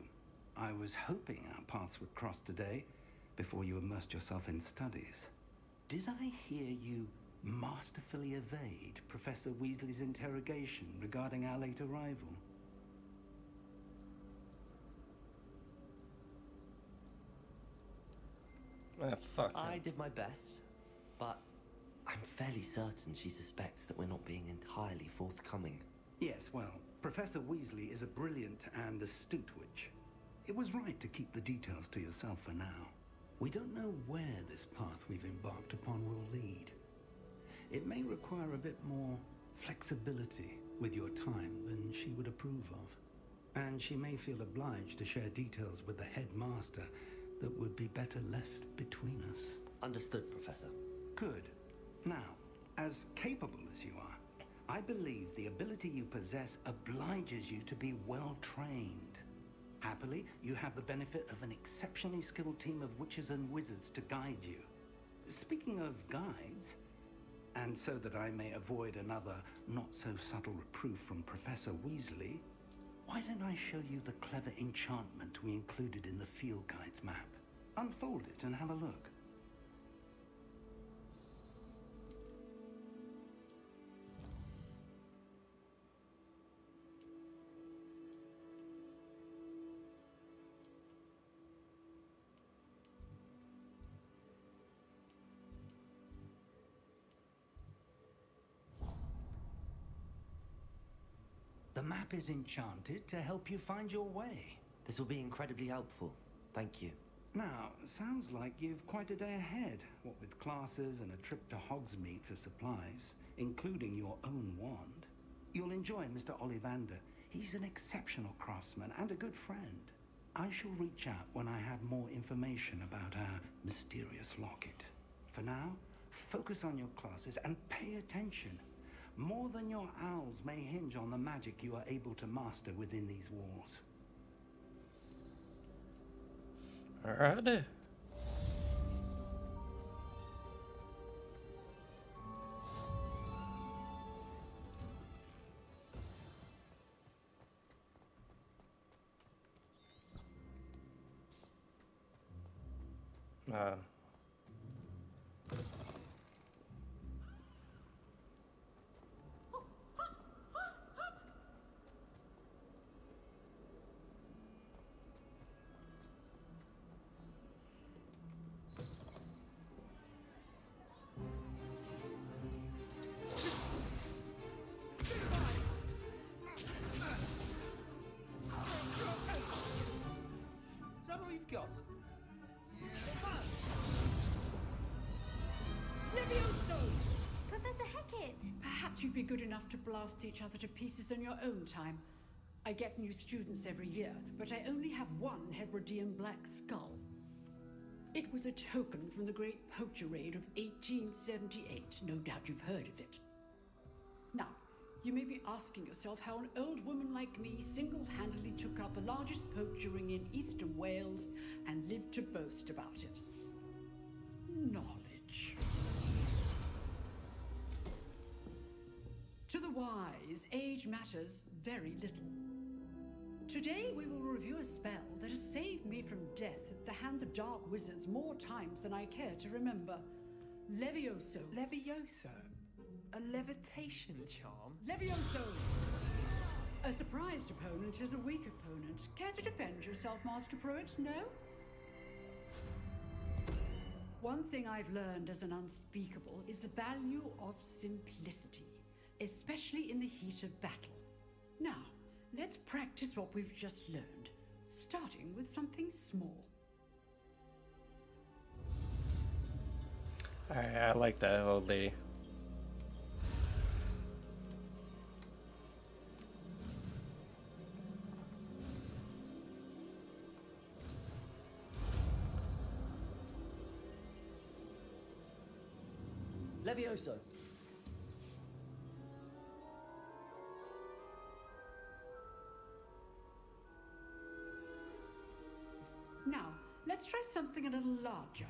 I was hoping our paths would cross today, before you immersed yourself in studies. Did I hear you masterfully evade Professor Weasley's interrogation regarding our late arrival? Fuck. I did my best, but I'm fairly certain she suspects that we're not being entirely forthcoming. Yes, well, Professor Weasley is a brilliant and astute witch. It was right to keep the details to yourself for now. We don't know where this path we've embarked upon will lead. It may require a bit more flexibility with your time than she would approve of. And she may feel obliged to share details with the headmaster that would be better left between us. Understood, Professor. Good. Now, as capable as you are, I believe the ability you possess obliges you to be well trained. Happily, you have the benefit of an exceptionally skilled team of witches and wizards to guide you. Speaking of guides, and so that I may avoid another not-so-subtle reproof from Professor Weasley, why don't I show you the clever enchantment we included in the field guide's map? Unfold it and have a look. The map is enchanted to help you find your way. This will be incredibly helpful. Thank you. Now, sounds like you've quite a day ahead, what with classes and a trip to Hogsmeade for supplies, including your own wand. You'll enjoy Mr. Ollivander. He's an exceptional craftsman and a good friend. I shall reach out when I have more information about our mysterious locket. For now, focus on your classes and pay attention. More than your owls may hinge on the magic you are able to master within these walls. Alright. Is that all you've got? Levioso! Professor Hecat! Perhaps you'd be good enough to blast each other to pieces in your own time. I get new students every year, but I only have one Hebridean black skull. It was a token from the Great Poacher Raid of 1878. No doubt you've heard of it. Now, you may be asking yourself how an old woman like me single-handedly took out the largest poacher ring in eastern Wales and lived to boast about it. Knowledge. To the wise, age matters very little. Today we will review a spell that has saved me from death at the hands of dark wizards more times than I care to remember. Levioso. Levioso? A levitation charm? Levioso! A surprised opponent is a weak opponent. Care to defend yourself, Master Pruitt? No? One thing I've learned as an unspeakable is the value of simplicity, especially in the heat of battle. Now, let's practice what we've just learned, starting with something small. Alright, I like that old lady. Levioso. Now, let's try something a little larger.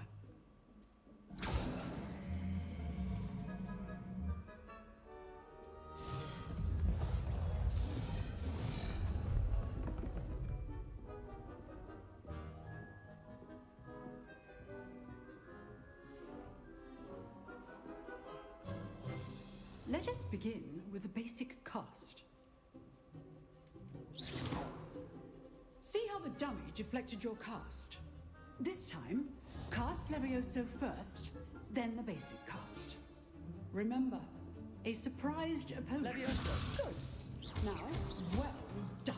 Let us begin with the basic cast. See how the dummy deflected your cast? This time, cast Levioso first, then the basic cast. Remember, a surprised opponent. Levioso. Good. Now, well done.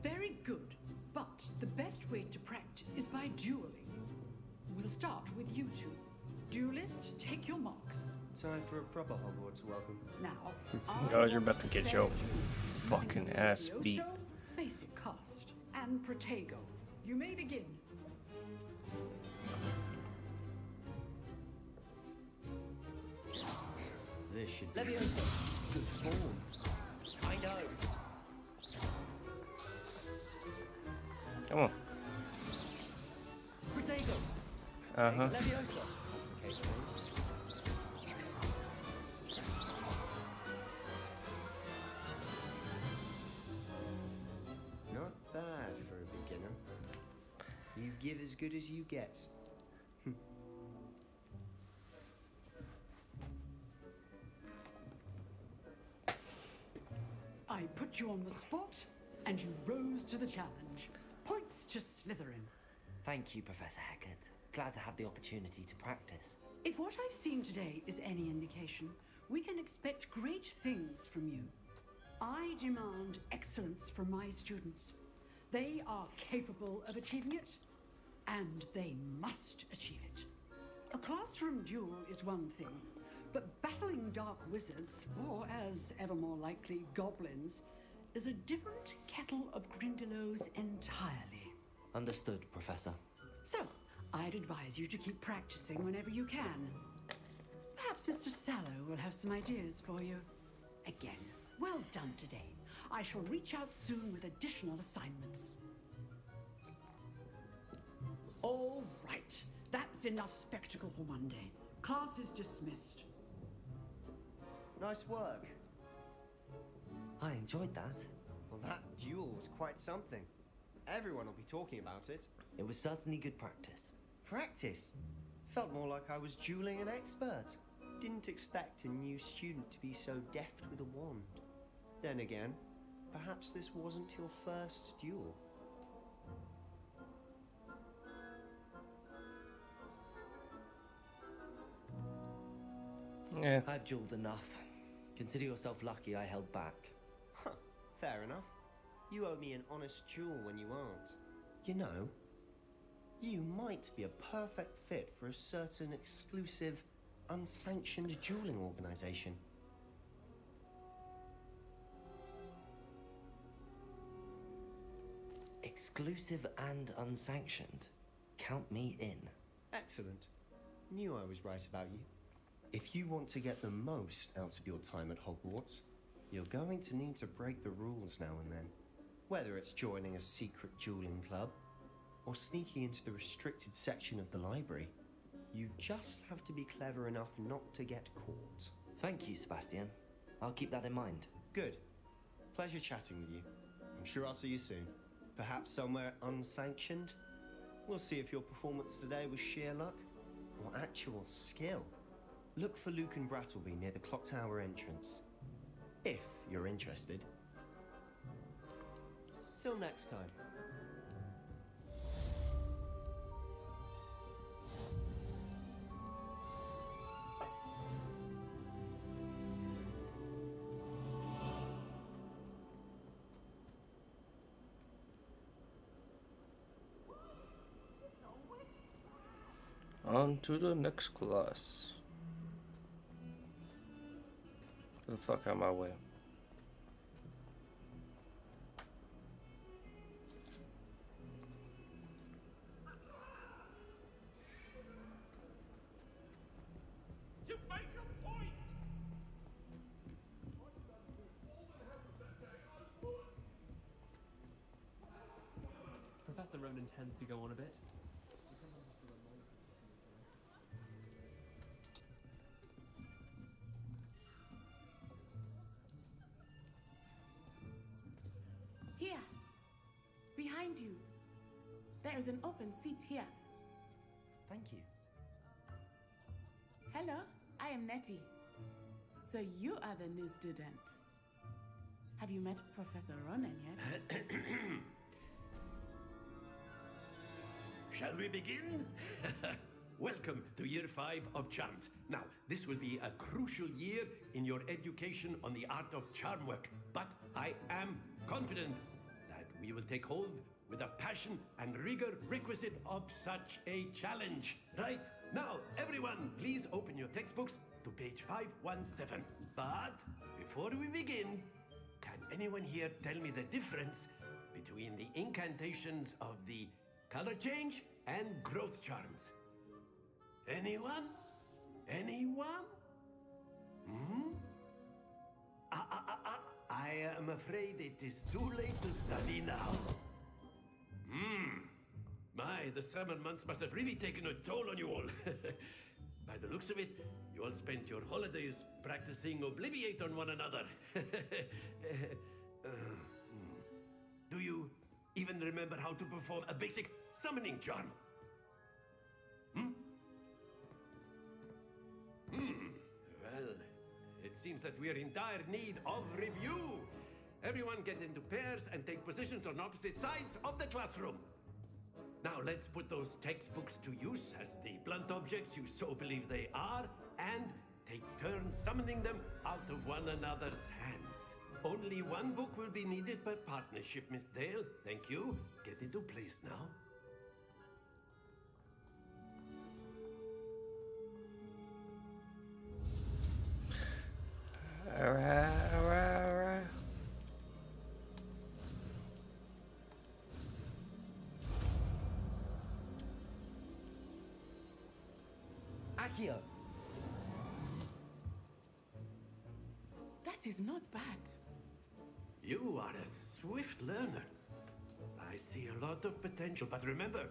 Very good, but the best way to practice is by dueling. We'll start with you two. Duelists, take your marks. Time for a proper Hogwarts welcome. Now, Oh, you're about to get your fucking ass beat. Levioso, basic cast, and Protego. You may begin. This should be Levioso. good form. I know. Come on. Protego. Uh-huh. Levioso. Okay, so not bad for a beginner. You give as good as you get. I put you on the spot, and you rose to the challenge. Points to Slytherin. Thank you, Professor Hecat. Glad to have the opportunity to practice. If what I've seen today is any indication, we can expect great things from you. I demand excellence from my students. They are capable of achieving it, and they must achieve it. A classroom duel is one thing, but battling dark wizards, or as ever more likely, goblins, is a different kettle of Grindylows entirely. Understood, Professor. So, I'd advise you to keep practicing whenever you can. Perhaps Mr. Sallow will have some ideas for you. Again, well done today. I shall reach out soon with additional assignments. All right, that's enough spectacle for one day. Class is dismissed. Nice work. I enjoyed that. Well, that duel was quite something. Everyone will be talking about it. It was certainly good practice. Practice? Felt more like I was dueling an expert. Didn't expect a new student to be so deft with a wand. Then again, perhaps this wasn't your first duel. Yeah. I've dueled enough. Consider yourself lucky I held back. Huh, fair enough. You owe me an honest duel when you aren't. You know, you might be a perfect fit for a certain exclusive, unsanctioned dueling organization. Exclusive and unsanctioned. Count me in. Excellent. Knew I was right about you. If you want to get the most out of your time at Hogwarts, you're going to need to break the rules now and then. Whether it's joining a secret dueling club, or sneaking into the restricted section of the library, you just have to be clever enough not to get caught. Thank you, Sebastian. I'll keep that in mind. Good. Pleasure chatting with you. I'm sure I'll see you soon. Perhaps somewhere unsanctioned? We'll see if your performance today was sheer luck, or actual skill. Look for Luke and Brattleby near the clock tower entrance. If you're interested. Till next time. On to the next class. Get the fuck out of my way. Professor Ronan tends to go on a bit. Here, behind you. There is an open seat here. Thank you. Hello, I am Nettie. So you are the new student. Have you met Professor Ronan yet? Shall we begin? Welcome to year 5 of charms. Now, this will be a crucial year in your education on the art of charm work, but I am confident that we will take hold with the passion and rigor requisite of such a challenge. Right, now, everyone, please open your textbooks to page 517. But before we begin, can anyone here tell me the difference between the incantations of the color change and growth charms? Anyone? Anyone? Hmm? I am afraid it is too late to study now. My, the summer months must have really taken a toll on you all. By the looks of it, you all spent your holidays practicing Obliviate on one another. Do you even remember how to perform a basic summoning charm? Well, it seems that we are in dire need of review. Everyone get into pairs and take positions on opposite sides of the classroom. Now let's put those textbooks to use as the blunt objects you so believe they are, and take turns summoning them out of one another's hands. Only one book will be needed per partnership, Miss Dale. Thank you. Get into place now. Alright. Akio. That is not bad. You are a swift learner. I see a lot of potential, but remember,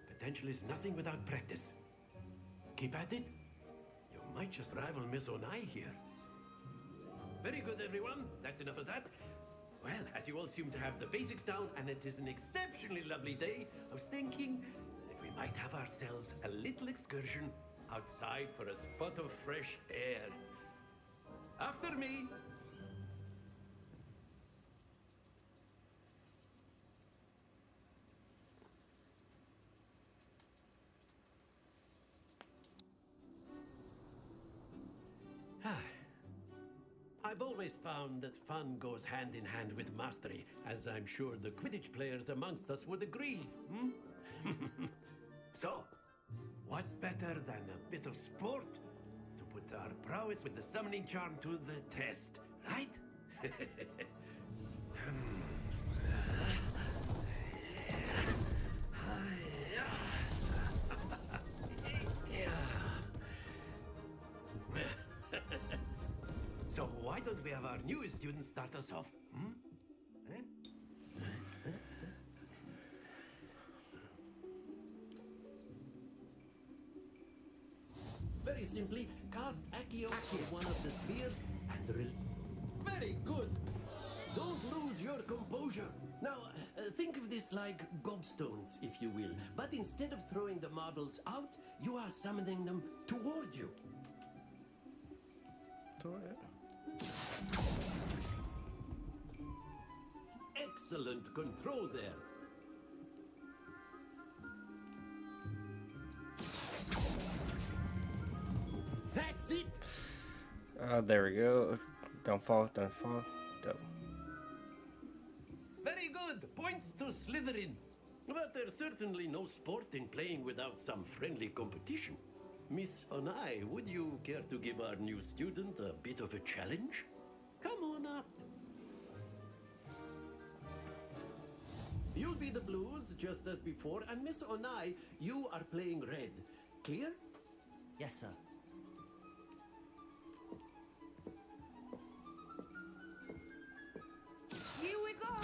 potential is nothing without practice. Keep at it. You might just rival Miss Onai here. Very good, everyone. That's enough of that. Well, as you all seem to have the basics down, and it is an exceptionally lovely day, I was thinking that we might have ourselves a little excursion outside for a spot of fresh air. After me. I've always found that fun goes hand in hand with mastery, as I'm sure the Quidditch players amongst us would agree. So, what better than a bit of sport to put our prowess with the summoning charm to the test, right? So why don't we have our newest student start us off? Very simply, cast Accio on one of the spheres and Very good! Don't lose your composure. Now, think of this like gobstones, if you will. But instead of throwing the marbles out, you are summoning them toward you. Excellent control there. That's it. There we go. Don't fall, don't fall. Don't. Very good. Points to Slytherin. But there's certainly no sport in playing without some friendly competition. Miss Onai, would you care to give our new student a bit of a challenge? Come on up. You'll be the blues, just as before, and Miss Onai, you are playing red. Clear? Yes, sir. Here we go.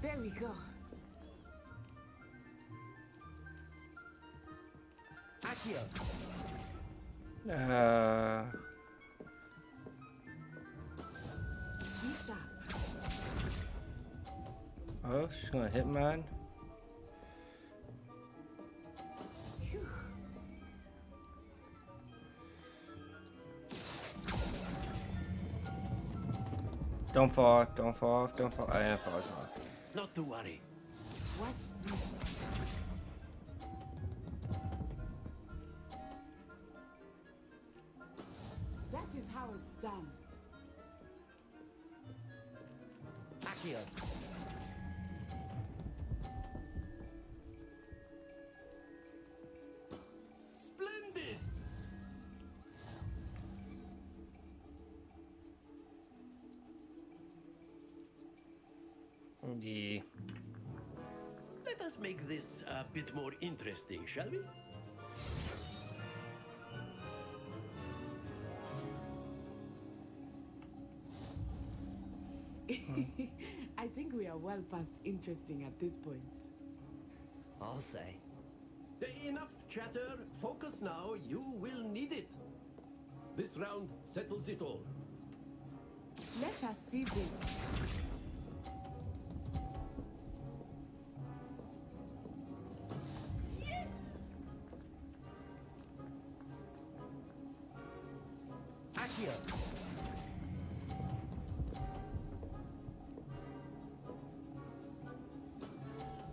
There we go. Accio. Be sharp. Oh, she's gonna hit mine. Don't fall, don't fall off, don't fall. I am falling off. Not to worry. Watch this. That is how it's done. Accio. Splendid! Yeah. Let us make this a bit more interesting, shall we? I think we are well past interesting at this point. I'll say. Enough chatter. Focus now. You will need it. This round settles it all. Let us see this. Yes! Accio.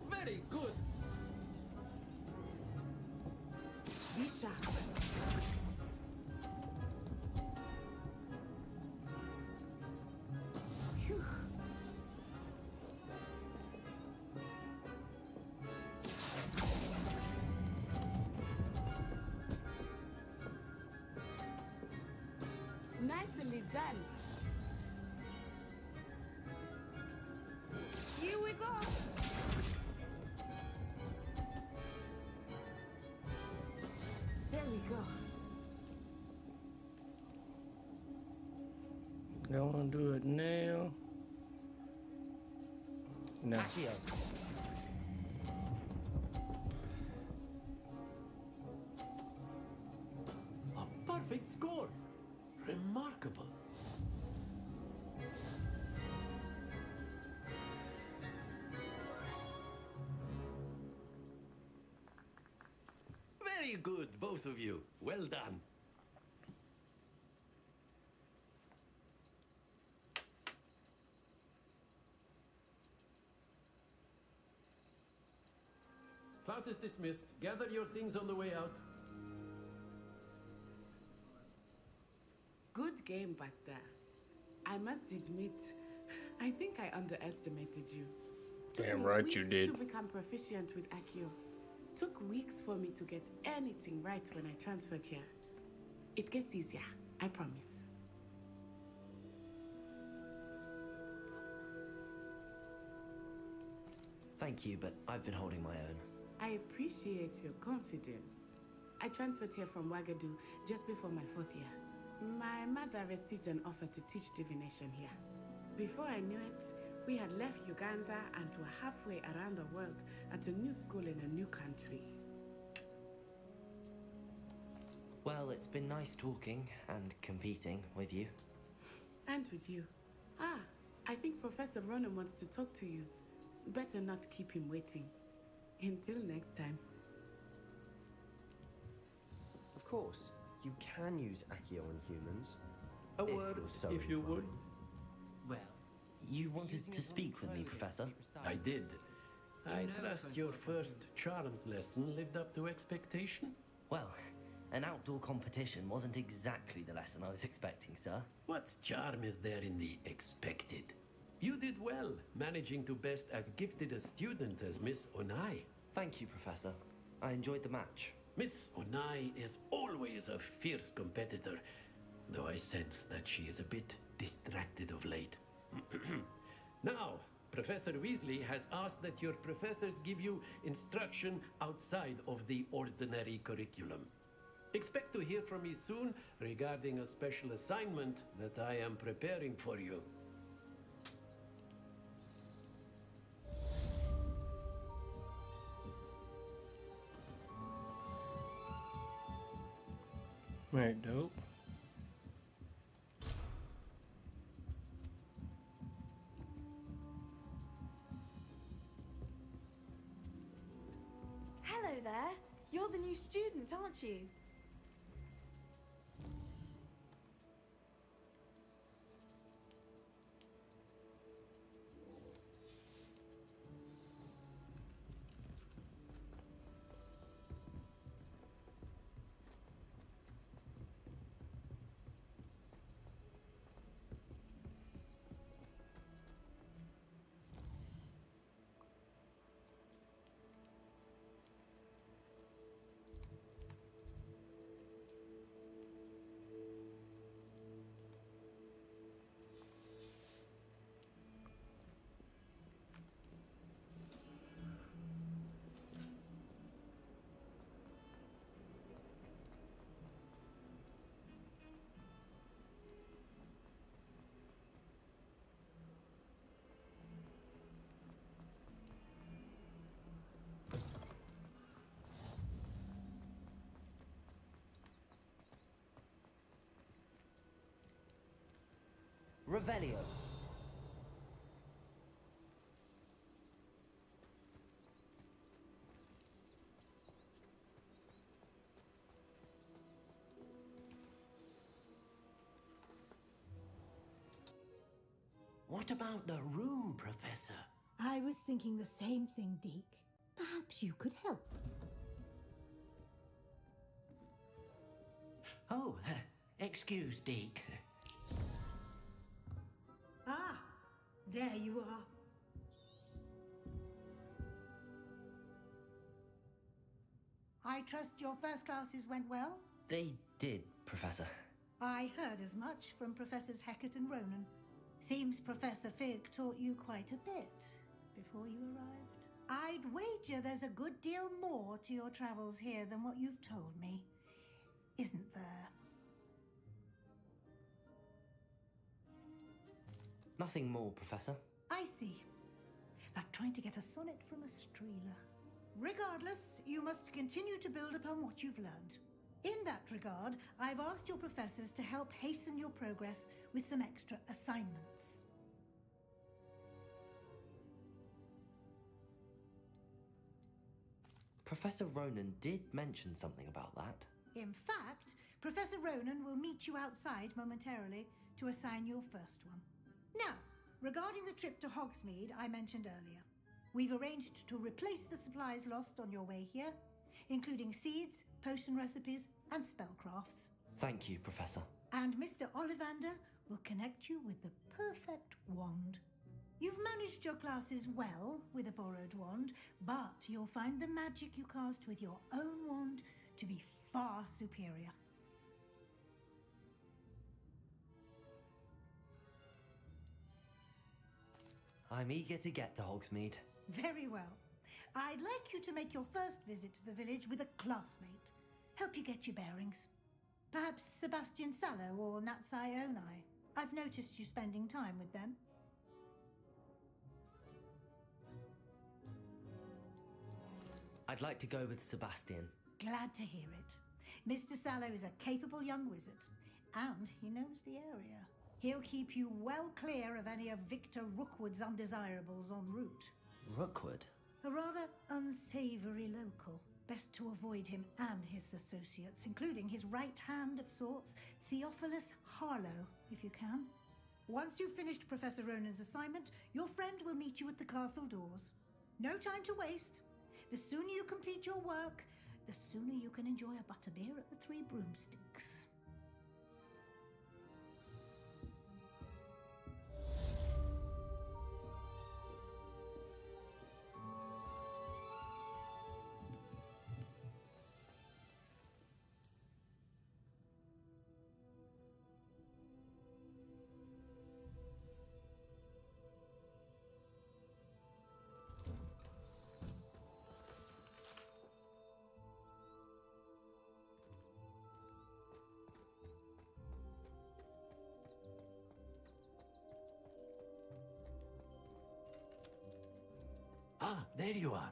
Very good. Be sharp. Phew. Nicely done. Here we go. There we go. Don't want to do it now. No. Accio. A perfect score. Remarkable. Very good, both of you. Well done. Class is dismissed. Gather your things on the way out. Good game back there. I must admit, I think I underestimated you. Took Damn me right weeks you did. To become proficient with Accio. Took weeks for me to get anything right when I transferred here. It gets easier, I promise. Thank you, but I've been holding my own. I appreciate your confidence. I transferred here from Wagadu just before my 4th year. My mother received an offer to teach divination here. Before I knew it, we had left Uganda and were halfway around the world at a new school in a new country. Well, it's been nice talking and competing with you. And with you. Ah, I think Professor Ronan wants to talk to you. Better not keep him waiting. Until next time. Of course, you can use Accio on humans. A if word, you're so if you would. Well, you wanted to speak with me, Professor? I did. I trust your first charms lesson lived up to expectation? Well, an outdoor competition wasn't exactly the lesson I was expecting, sir. What charm is there in the expected? You did well, managing to best as gifted a student as Miss Onai. Thank you, Professor. I enjoyed the match. Miss Onai is always a fierce competitor, though I sense that she is a bit distracted of late. Now, Professor Weasley has asked that your professors give you instruction outside of the ordinary curriculum. Expect to hear from me soon regarding a special assignment that I am preparing for you. Right, dope. Hello there. You're the new student, aren't you? Revelio. What about the room, Professor? I was thinking the same thing, Deke. Perhaps you could help. Oh, excuse, Deke. Ah, there you are. I trust your first classes went well? They did, Professor. I heard as much from Professors Hecat and Ronan. Seems Professor Fig taught you quite a bit before you arrived. I'd wager there's a good deal more to your travels here than what you've told me. Isn't there? Nothing more, Professor. I see. Like trying to get a sonnet from a streeler. Regardless, you must continue to build upon what you've learned. In that regard, I've asked your professors to help hasten your progress with some extra assignments. Professor Ronan did mention something about that. In fact, Professor Ronan will meet you outside momentarily to assign your first one. Now, regarding the trip to Hogsmeade I mentioned earlier, we've arranged to replace the supplies lost on your way here, including seeds, potion recipes, and spellcrafts. Thank you, Professor. And Mr. Ollivander will connect you with the perfect wand. You've managed your classes well with a borrowed wand, but you'll find the magic you cast with your own wand to be far superior. I'm eager to get to Hogsmeade. Very well. I'd like you to make your first visit to the village with a classmate. Help you get your bearings. Perhaps Sebastian Sallow or Natsai Onai. I've noticed you spending time with them. I'd like to go with Sebastian. Glad to hear it. Mr. Sallow is a capable young wizard, and he knows the area. He'll keep you well clear of any of Victor Rookwood's undesirables en route. Rookwood? A rather unsavory local. Best to avoid him and his associates, including his right hand of sorts, Theophilus Harlow, if you can. Once you've finished Professor Ronan's assignment, your friend will meet you at the castle doors. No time to waste. The sooner you complete your work, the sooner you can enjoy a butterbeer at the Three Broomsticks. Ah, there you are.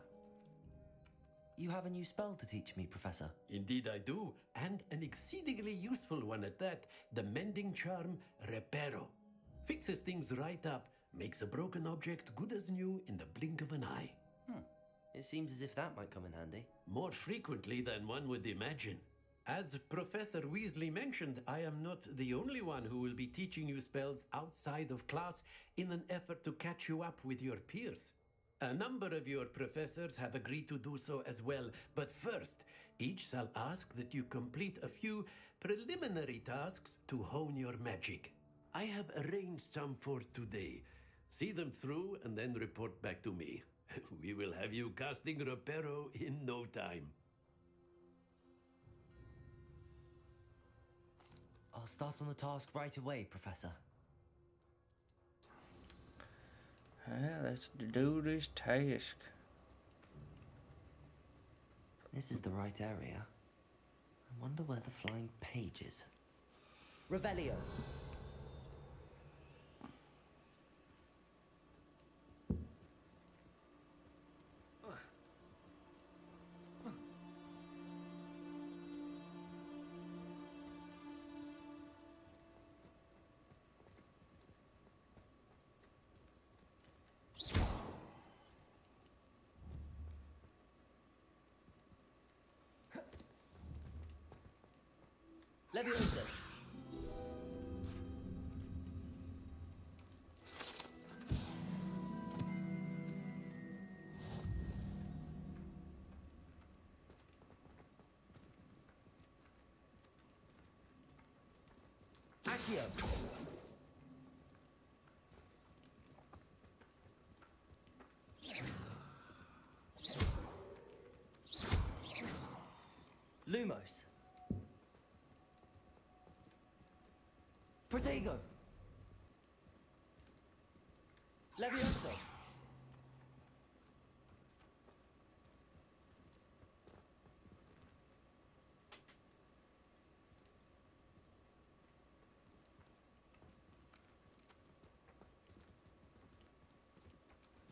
You have a new spell to teach me, Professor. Indeed I do, and an exceedingly useful one at that. The mending charm Reparo. Fixes things right up, makes a broken object good as new in the blink of an eye. It seems as if that might come in handy. More frequently than one would imagine. As Professor Weasley mentioned, I am not the only one who will be teaching you spells outside of class in an effort to catch you up with your peers. A number of your professors have agreed to do so as well, but first, each shall ask that you complete a few preliminary tasks to hone your magic. I have arranged some for today. See them through and then report back to me. We will have you casting Reparo in no time. I'll start on the task right away, Professor. Let's do this task. This is the right area. I wonder where the flying page is. Revelio. Leviosa! Accio! Lumos. Protego. Levioso.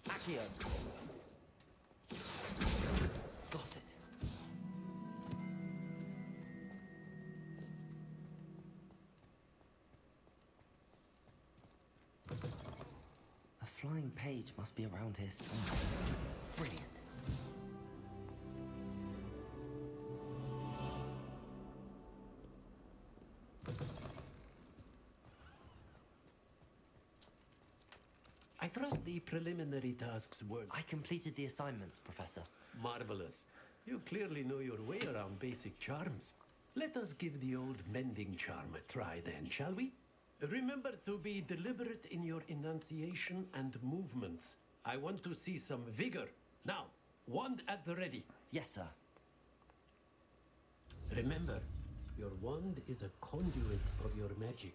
Accio. Got it. A flying page must be around here somewhere. Brilliant. I trust the preliminary tasks were... I completed the assignments, Professor. Marvelous. You clearly know your way around basic charms. Let us give the old mending charm a try then, shall we? Remember to be deliberate in your enunciation and movements. I want to see some vigor. Now, wand at the ready. Yes, sir. Remember, your wand is a conduit of your magic.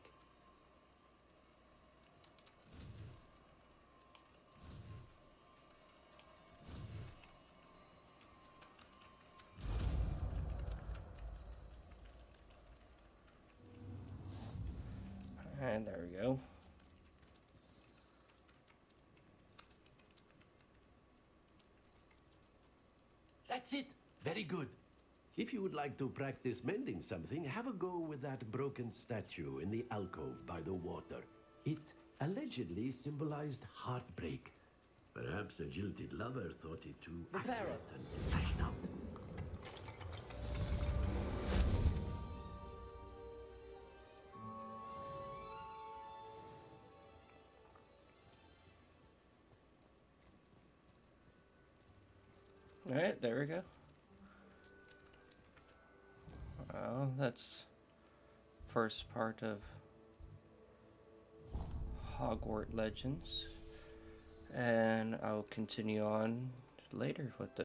And there we go. That's it. Very good. If you would like to practice mending something, have a go with that broken statue in the alcove by the water. It allegedly symbolized heartbreak. Perhaps a jilted lover thought it too accurate and lashed out. Alright, there we go. Well, that's first part of Hogwarts Legends, and I'll continue on later with the